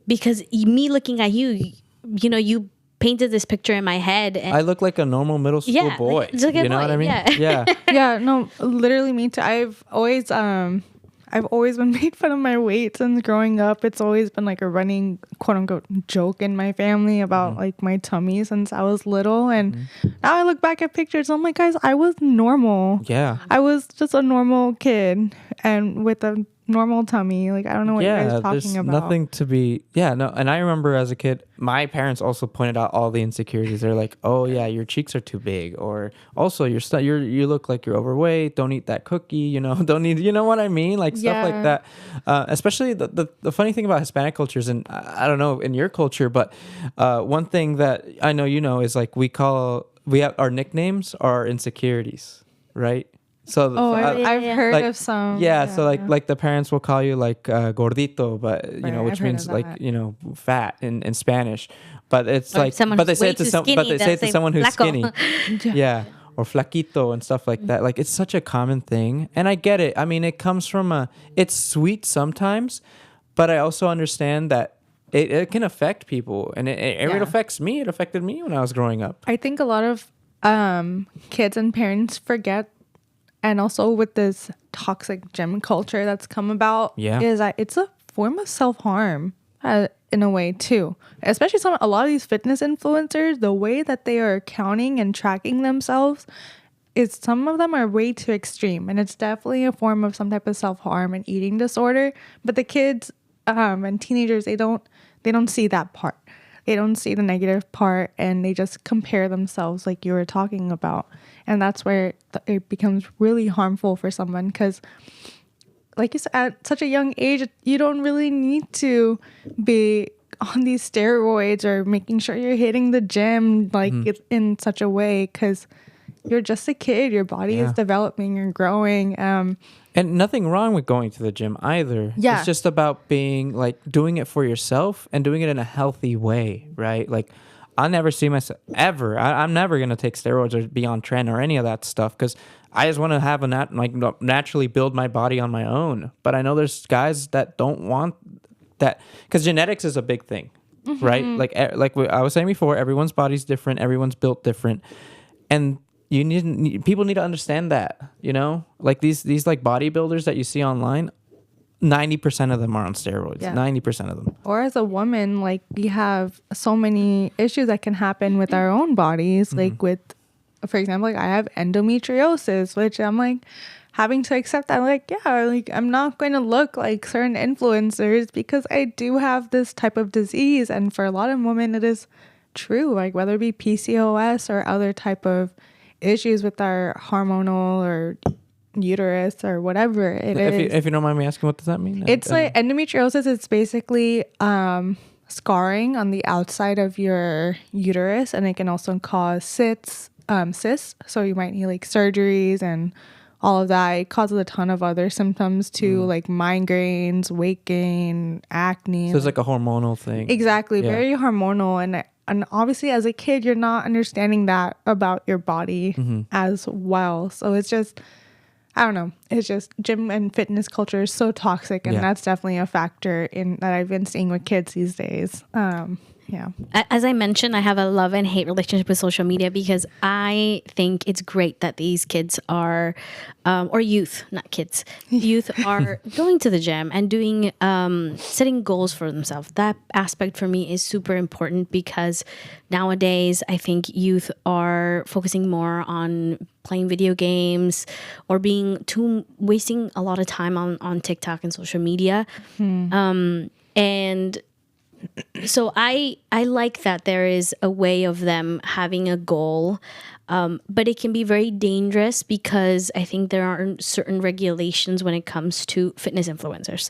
Speaker 2: because me looking at you, you painted this picture in my head. And
Speaker 1: I look like a normal middle school boy.
Speaker 2: like, just like a
Speaker 1: You know
Speaker 2: boy,
Speaker 1: what I mean?
Speaker 2: yeah.
Speaker 1: Yeah.
Speaker 3: Yeah, no, literally me too. I've always I've always been made fun of my weight since growing up. It's always been like a running quote unquote joke in my family about like my tummy since I was little. And now I look back at pictures, I'm like, guys, I was normal.
Speaker 1: Yeah.
Speaker 3: I was just a normal kid and with a normal tummy. Like, I don't know what you guys are
Speaker 1: there's
Speaker 3: talking about.
Speaker 1: nothing to be. Yeah, no. And I remember as a kid, my parents also pointed out all the insecurities. They're like, "Oh yeah, your cheeks are too big," or also you look like you're overweight. Don't eat that cookie. Don't eat. You know what I mean? Like stuff like
Speaker 3: Yeah.
Speaker 1: that. Especially the funny thing about Hispanic cultures, and I don't know in your culture, but one thing that I know is like we have our nicknames are insecurities, right? So
Speaker 3: Oh, I've
Speaker 2: yeah.
Speaker 3: heard
Speaker 1: like,
Speaker 3: of some.
Speaker 1: yeah, so like the parents will call you like gordito, but
Speaker 3: Right,
Speaker 1: which
Speaker 3: I've heard
Speaker 1: means
Speaker 3: of
Speaker 1: like
Speaker 3: that.
Speaker 1: fat in Spanish, but it's
Speaker 2: Or
Speaker 1: like
Speaker 2: someone
Speaker 1: but they
Speaker 2: who's
Speaker 1: say
Speaker 2: way
Speaker 1: it to
Speaker 2: too
Speaker 1: some but
Speaker 2: skinny,
Speaker 1: they say
Speaker 2: they'll
Speaker 1: it to
Speaker 2: say
Speaker 1: someone who's
Speaker 2: flaco.
Speaker 1: skinny. Yeah, or flaquito and stuff like that. Like it's such a common thing, and I get it. I mean, it comes from it's sweet sometimes, but I also understand that it can affect people, and it
Speaker 3: Yeah.
Speaker 1: affects me. It affected me when I was growing up.
Speaker 3: I think a lot of kids and parents forget, and also with this toxic gym culture that's come about,
Speaker 1: Yeah.
Speaker 3: is that it's a form of self-harm in a way too. Especially a lot of these fitness influencers, the way that they are counting and tracking themselves is some of them are way too extreme, and it's definitely a form of some type of self-harm and eating disorder. But the kids and teenagers, they don't see that part. They don't see the negative part, and they just compare themselves like you were talking about. And that's where it becomes really harmful for someone, because like you said, at such a young age, you don't really need to be on these steroids or making sure you're hitting the gym like it's in such a way, because you're just a kid. Your body is
Speaker 1: Yeah.
Speaker 3: developing, you're growing.
Speaker 1: And nothing wrong with going to the gym either.
Speaker 3: Yeah.
Speaker 1: It's just about being like doing it for yourself and doing it in a healthy way, right? Like I'll never see myself ever. I'm never going to take steroids or be on trend or any of that stuff, because I just want to have naturally build my body on my own. But I know there's guys that don't want that, because genetics is a big thing, right? Like I was saying before, everyone's body's different. Everyone's built different. And people need to understand that, like these like bodybuilders that you see online, 90% of them are on steroids.
Speaker 3: Yeah.
Speaker 1: 90% of them.
Speaker 3: Or as a woman, like we have so many issues that can happen with our own bodies. Like with, for example, like I have endometriosis, which I'm like having to accept that. Like, yeah, like I'm not going to look like certain influencers because I do have this type of disease. And for a lot of women, it is true. Like whether it be PCOS or other type of issues with our hormonal or uterus or whatever it is.
Speaker 1: If you don't mind me asking, what does that mean?
Speaker 3: It's like endometriosis. It's basically scarring on the outside of your uterus, and it can also cause cysts. So you might need like surgeries and all of that. It causes a ton of other symptoms too, like migraines, weight gain, acne.
Speaker 1: So it's like a hormonal thing.
Speaker 3: Exactly,
Speaker 1: Yeah.
Speaker 3: very hormonal, and obviously as a kid you're not understanding that about your body as well. So it's just, I don't know, it's just gym and fitness culture is so toxic, and
Speaker 1: Yeah.
Speaker 3: that's definitely a factor in that I've been seeing with kids these days. Yeah.
Speaker 2: As I mentioned, I have a love and hate relationship with social media, because I think it's great that these kids are, or youth, not kids, youth are going to the gym and doing, setting goals for themselves. That aspect for me is super important, because nowadays I think youth are focusing more on playing video games or wasting a lot of time on TikTok and social media. And so I like that there is a way of them having a goal, but it can be very dangerous, because I think there aren't certain regulations when it comes to fitness influencers.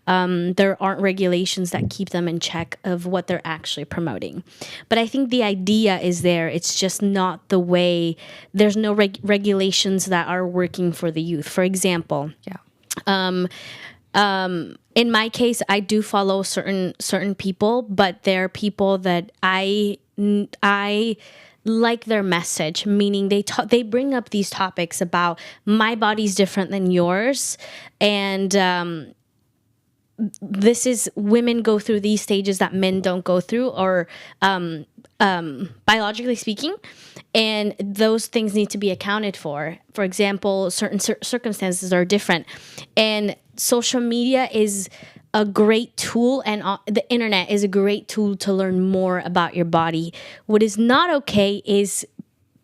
Speaker 2: There aren't regulations that keep them in check of what they're actually promoting. But I think the idea is there. It's just not the way. There's no regulations that are working for the youth. For example,
Speaker 3: Yeah.
Speaker 2: in my case, I do follow certain people, but they're people that I like their message, meaning they bring up these topics about my body's different than yours, and this is, women go through these stages that men don't go through, or biologically speaking, and those things need to be accounted for. For example, certain circumstances are different, and social media is a great tool, and the internet is a great tool to learn more about your body. What is not okay is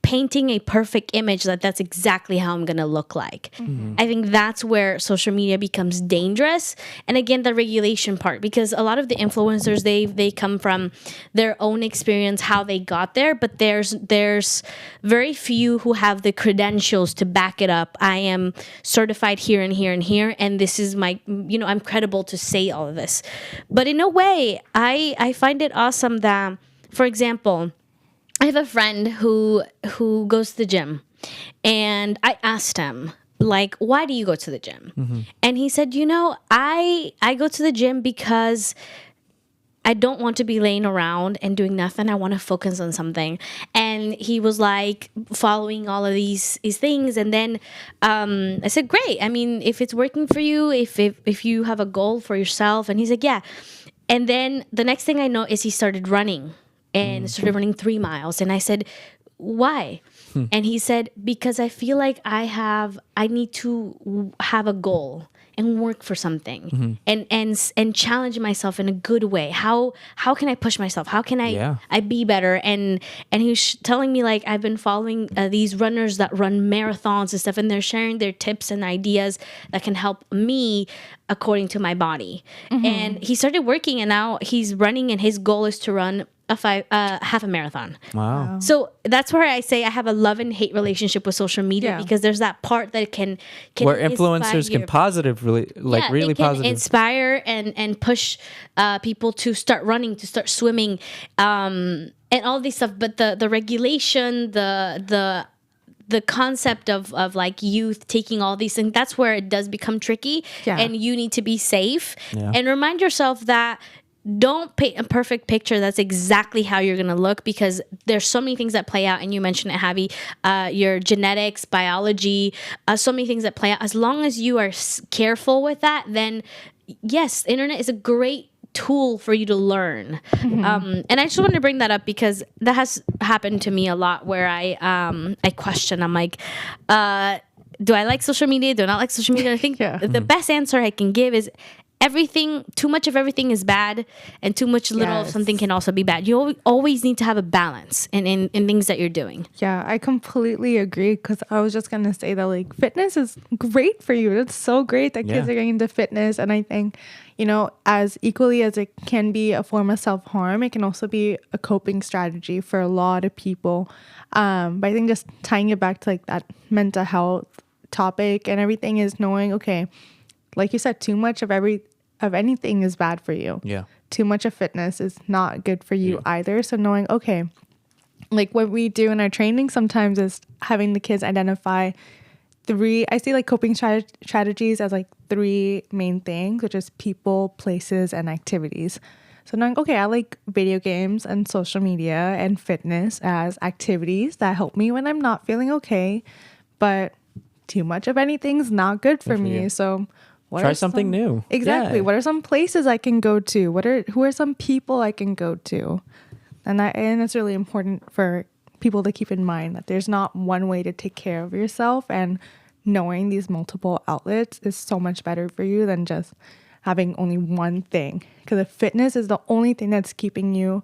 Speaker 2: painting a perfect image that's exactly how I'm going to look like. I think that's where social media becomes dangerous. And again, the regulation part, because a lot of the influencers, they come from their own experience, how they got there, but there's very few who have the credentials to back it up. I am certified here and here and here, and this is my, I'm credible to say all of this. But in a way, I find it awesome that, for example, I have a friend who goes to the gym, and I asked him, like, why do you go to the gym? And he said, I go to the gym because I don't want to be laying around and doing nothing. I want to focus on something. And he was like following all of these things. And then I said, great. I mean, if it's working for you, if you have a goal for yourself. And he's like, yeah. And then the next thing I know is he started running. And started running 3 miles. And I said, why? And he said, because I feel like I need to have a goal and work for something and challenge myself in a good way. How can I push myself? How can I be better? And he was telling me, like, I've been following these runners that run marathons and stuff, and they're sharing their tips and ideas that can help me according to my body. And he started working, and now he's running, and his goal is to run half a marathon.
Speaker 1: Wow.
Speaker 2: So that's where I say I have a love and hate relationship with social media, because there's that part that can
Speaker 1: where influencers can positively, really positive,
Speaker 2: inspire and push people to start running, to start swimming, and all these stuff. But the regulation, the concept of like youth taking all these things, that's where it does become tricky. And you need to be safe and remind yourself that don't paint a perfect picture that's exactly how you're going to look, because there's so many things that play out. And you mentioned it, Javi, your genetics, biology, so many things that play out. As long as you are careful with that, then yes, the internet is a great tool for you to learn. And I just wanted to bring that up because that has happened to me a lot, where I question, I'm like, do I like social media? Do I not like social media? I think the best answer I can give is too much of everything is bad, and too much little of something can also be bad. You always need to have a balance in things that you're doing.
Speaker 3: Yeah, I completely agree, because I was just going to say that, like, fitness is great for you. It's so great that kids are getting into fitness. And I think, as equally as it can be a form of self-harm, it can also be a coping strategy for a lot of people. But I think just tying it back to, like, that mental health topic and everything is knowing, okay, like you said, too much of anything is bad for you. Yeah. Too much of fitness is not good for you either. So knowing, okay, like what we do in our training sometimes is having the kids identify I see like coping strategies as like 3 main things, which is people, places, and activities. So knowing, okay, I like video games and social media and fitness as activities that help me when I'm not feeling okay, but too much of anything's not good for me. So
Speaker 1: try something new.
Speaker 3: Exactly. Yeah. What are some places I can go to? Who are some people I can go to? And it's really important for people to keep in mind that there's not one way to take care of yourself, and knowing these multiple outlets is so much better for you than just having only one thing. Because if fitness is the only thing that's keeping you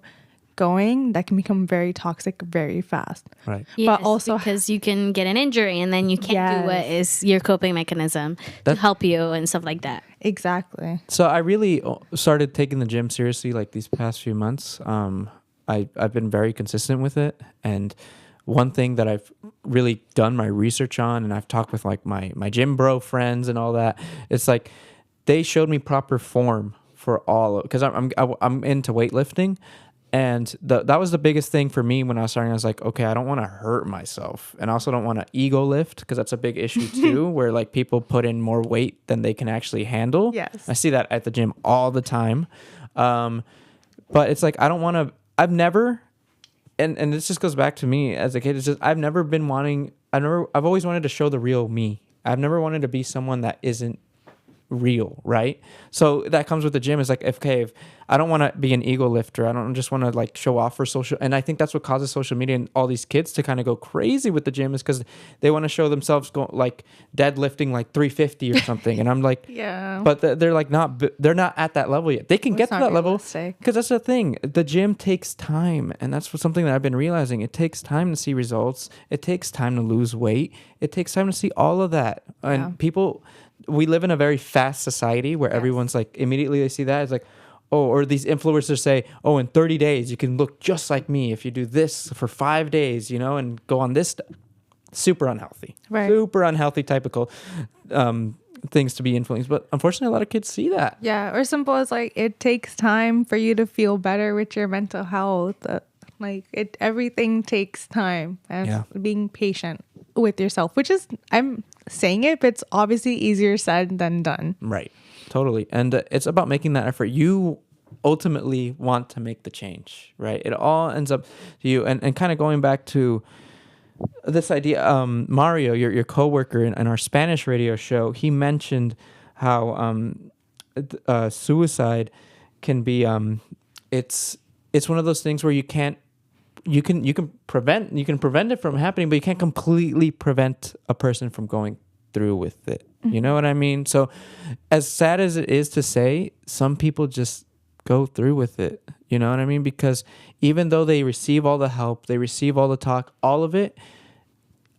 Speaker 3: going, that can become very toxic very fast.
Speaker 1: Right.
Speaker 2: Yes, but also because you can get an injury and then you can't do what is your coping mechanism to help you and stuff like that.
Speaker 3: Exactly.
Speaker 1: So I really started taking the gym seriously like these past few months. I've been very consistent with it, and one thing that I've really done my research on, and I've talked with like my gym bro friends and all that, it's like they showed me proper form for all, because I'm into weightlifting. And that was the biggest thing for me when I was starting. I was like, okay, I don't want to hurt myself. And I also don't want to ego lift, because that's a big issue too, where like people put in more weight than they can actually handle.
Speaker 3: Yes.
Speaker 1: I see that at the gym all the time. But it's like, I don't want to, I've never, and this just goes back to me as a kid. It's just, I've always wanted to show the real me. I've never wanted to be someone that isn't real, right? So that comes with the gym. Is like, if I don't want to be an ego lifter, I don't just want to like show off for social. And I think that's what causes social media and all these kids to kind of go crazy with the gym, is because they want to show themselves like deadlifting like 350 or something. And I'm like,
Speaker 3: Yeah.
Speaker 1: but they're like they're not at that level yet. They can
Speaker 3: It's
Speaker 1: get to
Speaker 3: not
Speaker 1: that level,
Speaker 3: realistic.
Speaker 1: because that's the thing. The gym takes time, and that's something that I've been realizing. It takes time to see results. It takes time to lose weight. It takes time to see all of that. And
Speaker 3: Yeah.
Speaker 1: people, we live in a very fast society where everyone's like, immediately they see that, it's like, oh, or these influencers say, oh, in 30 days you can look just like me if you do this for 5 days, and go on this super unhealthy,
Speaker 3: Right.
Speaker 1: super unhealthy typical things to be influenced. But unfortunately, a lot of kids see that.
Speaker 3: Yeah, or simple as like it takes time for you to feel better with your mental health. Everything takes time, and
Speaker 1: Yeah.
Speaker 3: being patient with yourself, which is, I'm saying it, but it's obviously easier said than done.
Speaker 1: Right. Totally. And it's about making that effort. You ultimately want to make the change, right? It all ends up to you. And kind of going back to this idea, Mario, your coworker in our Spanish radio show, he mentioned how suicide can be it's one of those things where you can prevent it from happening, but you can't completely prevent a person from going through with it. You know what I mean? So as sad as it is to say, some people just go through with it. You know what I mean? Because even though they receive all the help, they receive all the talk, all of it,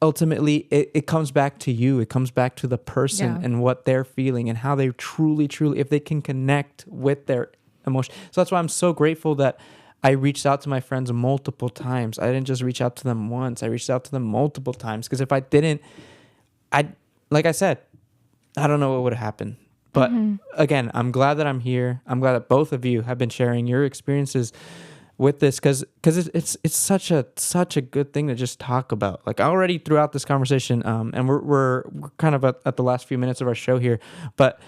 Speaker 1: ultimately it comes back to you. It comes back to the person and what they're feeling and how they truly, if they can connect with their emotion. So that's why I'm so grateful that I reached out to my friends multiple times. I didn't just reach out to them once. I reached out to them multiple times, because if I didn't, like I said, I don't know what would have happened. But again, I'm glad that I'm here. I'm glad that both of you have been sharing your experiences with this, because it's such a good thing to just talk about. Like already throughout this conversation, and we're kind of at the last few minutes of our show here, but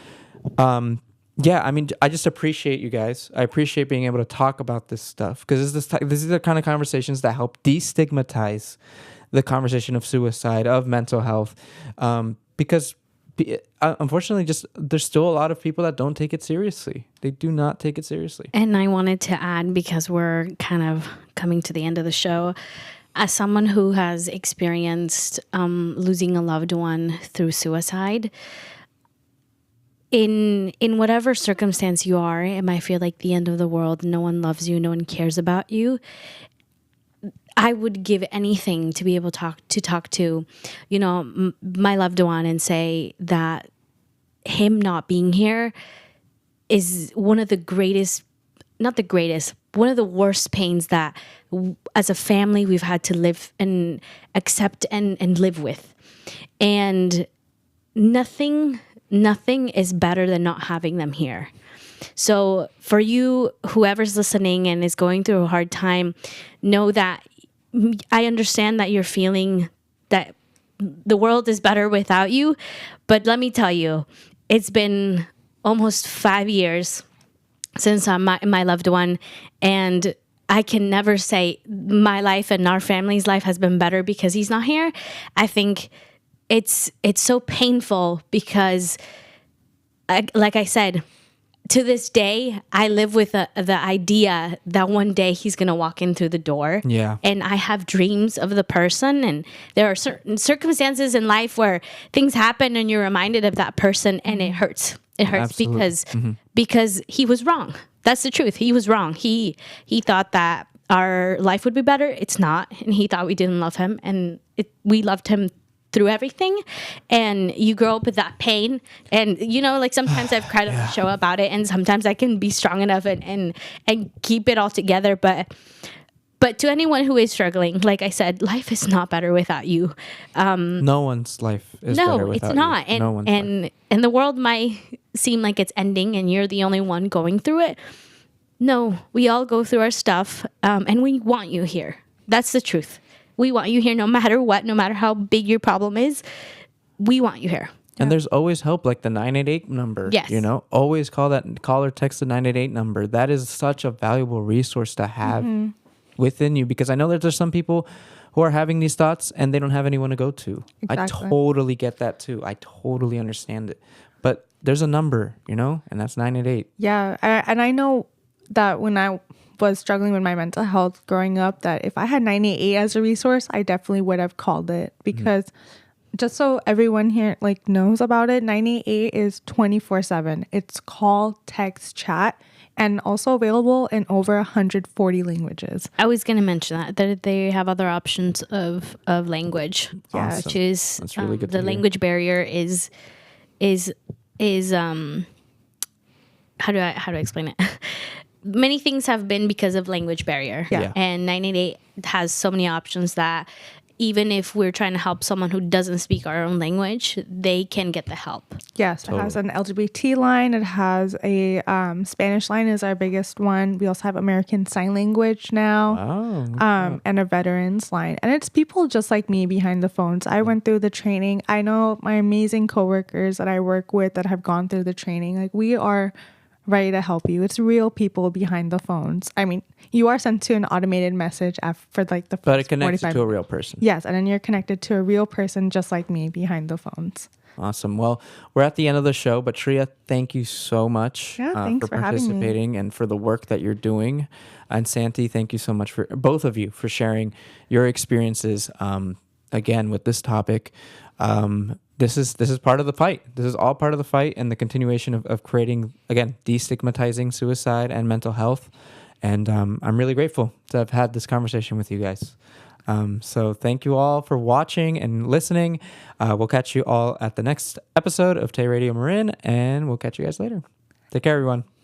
Speaker 1: yeah, I mean, I just appreciate you guys. I appreciate being able to talk about this stuff, because this is the kind of conversations that help destigmatize the conversation of suicide, of mental health, because unfortunately, just there's still a lot of people that don't take it seriously. They do not take it seriously.
Speaker 2: And I wanted to add, because we're kind of coming to the end of the show, as someone who has experienced losing a loved one through suicide, in whatever circumstance you are, it might feel like the end of the world. No one loves you. No one cares about you. I would give anything to be able to talk to, my loved one, and say that him not being here is one of the greatest, not the greatest, one of the worst pains that as a family we've had to live and accept and live with. And nothing is better than not having them here. So for you, whoever's listening and is going through a hard time, know that I understand that you're feeling that the world is better without you. But let me tell you, it's been almost 5 years since my loved one, and I can never say my life and our family's life has been better because he's not here. I think it's so painful because, like I said, to this day, I live with the idea that one day he's going to walk in through the door.
Speaker 1: Yeah.
Speaker 2: And I have dreams of the person. And there are certain circumstances in life where things happen and you're reminded of that person, and it hurts. It hurts because he was wrong. That's the truth. He was wrong. He thought that our life would be better. It's not. And he thought we didn't love him. And we loved him through everything. And you grow up with that pain, and like sometimes I've cried on the show about it, and sometimes I can be strong enough and keep it all together, but to anyone who is struggling, like I said, life is not better without you.
Speaker 1: No one's life is better without
Speaker 2: it's not.
Speaker 1: you.
Speaker 2: And the world might seem like it's ending and you're the only one going through it. No, we all go through our stuff, and we want you here. That's the truth. We want you here no matter what, no matter how big your problem is. We want you here.
Speaker 1: And there's always help, like the 988 number.
Speaker 2: Yes.
Speaker 1: Always call or text the 988 number. That is such a valuable resource to have within you, because I know that there's some people who are having these thoughts and they don't have anyone to go to.
Speaker 3: Exactly.
Speaker 1: I totally get that too. I totally understand it. but there's a number, and that's 988.
Speaker 3: Yeah. And I know that when I was struggling with my mental health growing up, that if I had 988 as a resource, I definitely would have called it, because just so everyone here like knows about it, 988 is 24/7. It's call, text, chat, and also available in over 140 languages.
Speaker 2: I was going to mention that they have other options of language,
Speaker 3: Yeah.
Speaker 2: which is
Speaker 1: That's really good to
Speaker 2: the
Speaker 1: hear.
Speaker 2: language barrier is how do I explain it? Many things have been because of language barrier.
Speaker 3: Yeah.
Speaker 2: And 988 has so many options that even if we're trying to help someone who doesn't speak our own language, they can get the help.
Speaker 3: Yes, It has an LGBT line. It has a Spanish line is our biggest one. We also have American Sign Language now, and a veterans line. And it's people just like me behind the phones. I went through the training. I know my amazing coworkers that I work with that have gone through the training. Like, we are ready to help you. It's real people behind the phones. I mean, you are sent to an automated message for like the first
Speaker 1: But it connects
Speaker 3: 45
Speaker 1: you to a real person.
Speaker 3: Yes, and then you're connected to a real person just like me behind the phones.
Speaker 1: Awesome. Well, we're at the end of the show, but Shriya, thank you so much
Speaker 3: Yeah, thanks
Speaker 1: for
Speaker 3: for having me.
Speaker 1: participating and for the work that you're doing. And Santi, thank you so much for both of you for sharing your experiences again with this topic. This is part of the fight. This is all part of the fight and the continuation of creating, again, destigmatizing suicide and mental health. And I'm really grateful to have had this conversation with you guys. So thank you all for watching and listening. We'll catch you all at the next episode of Tay Radio Marin, and we'll catch you guys later. Take care, everyone.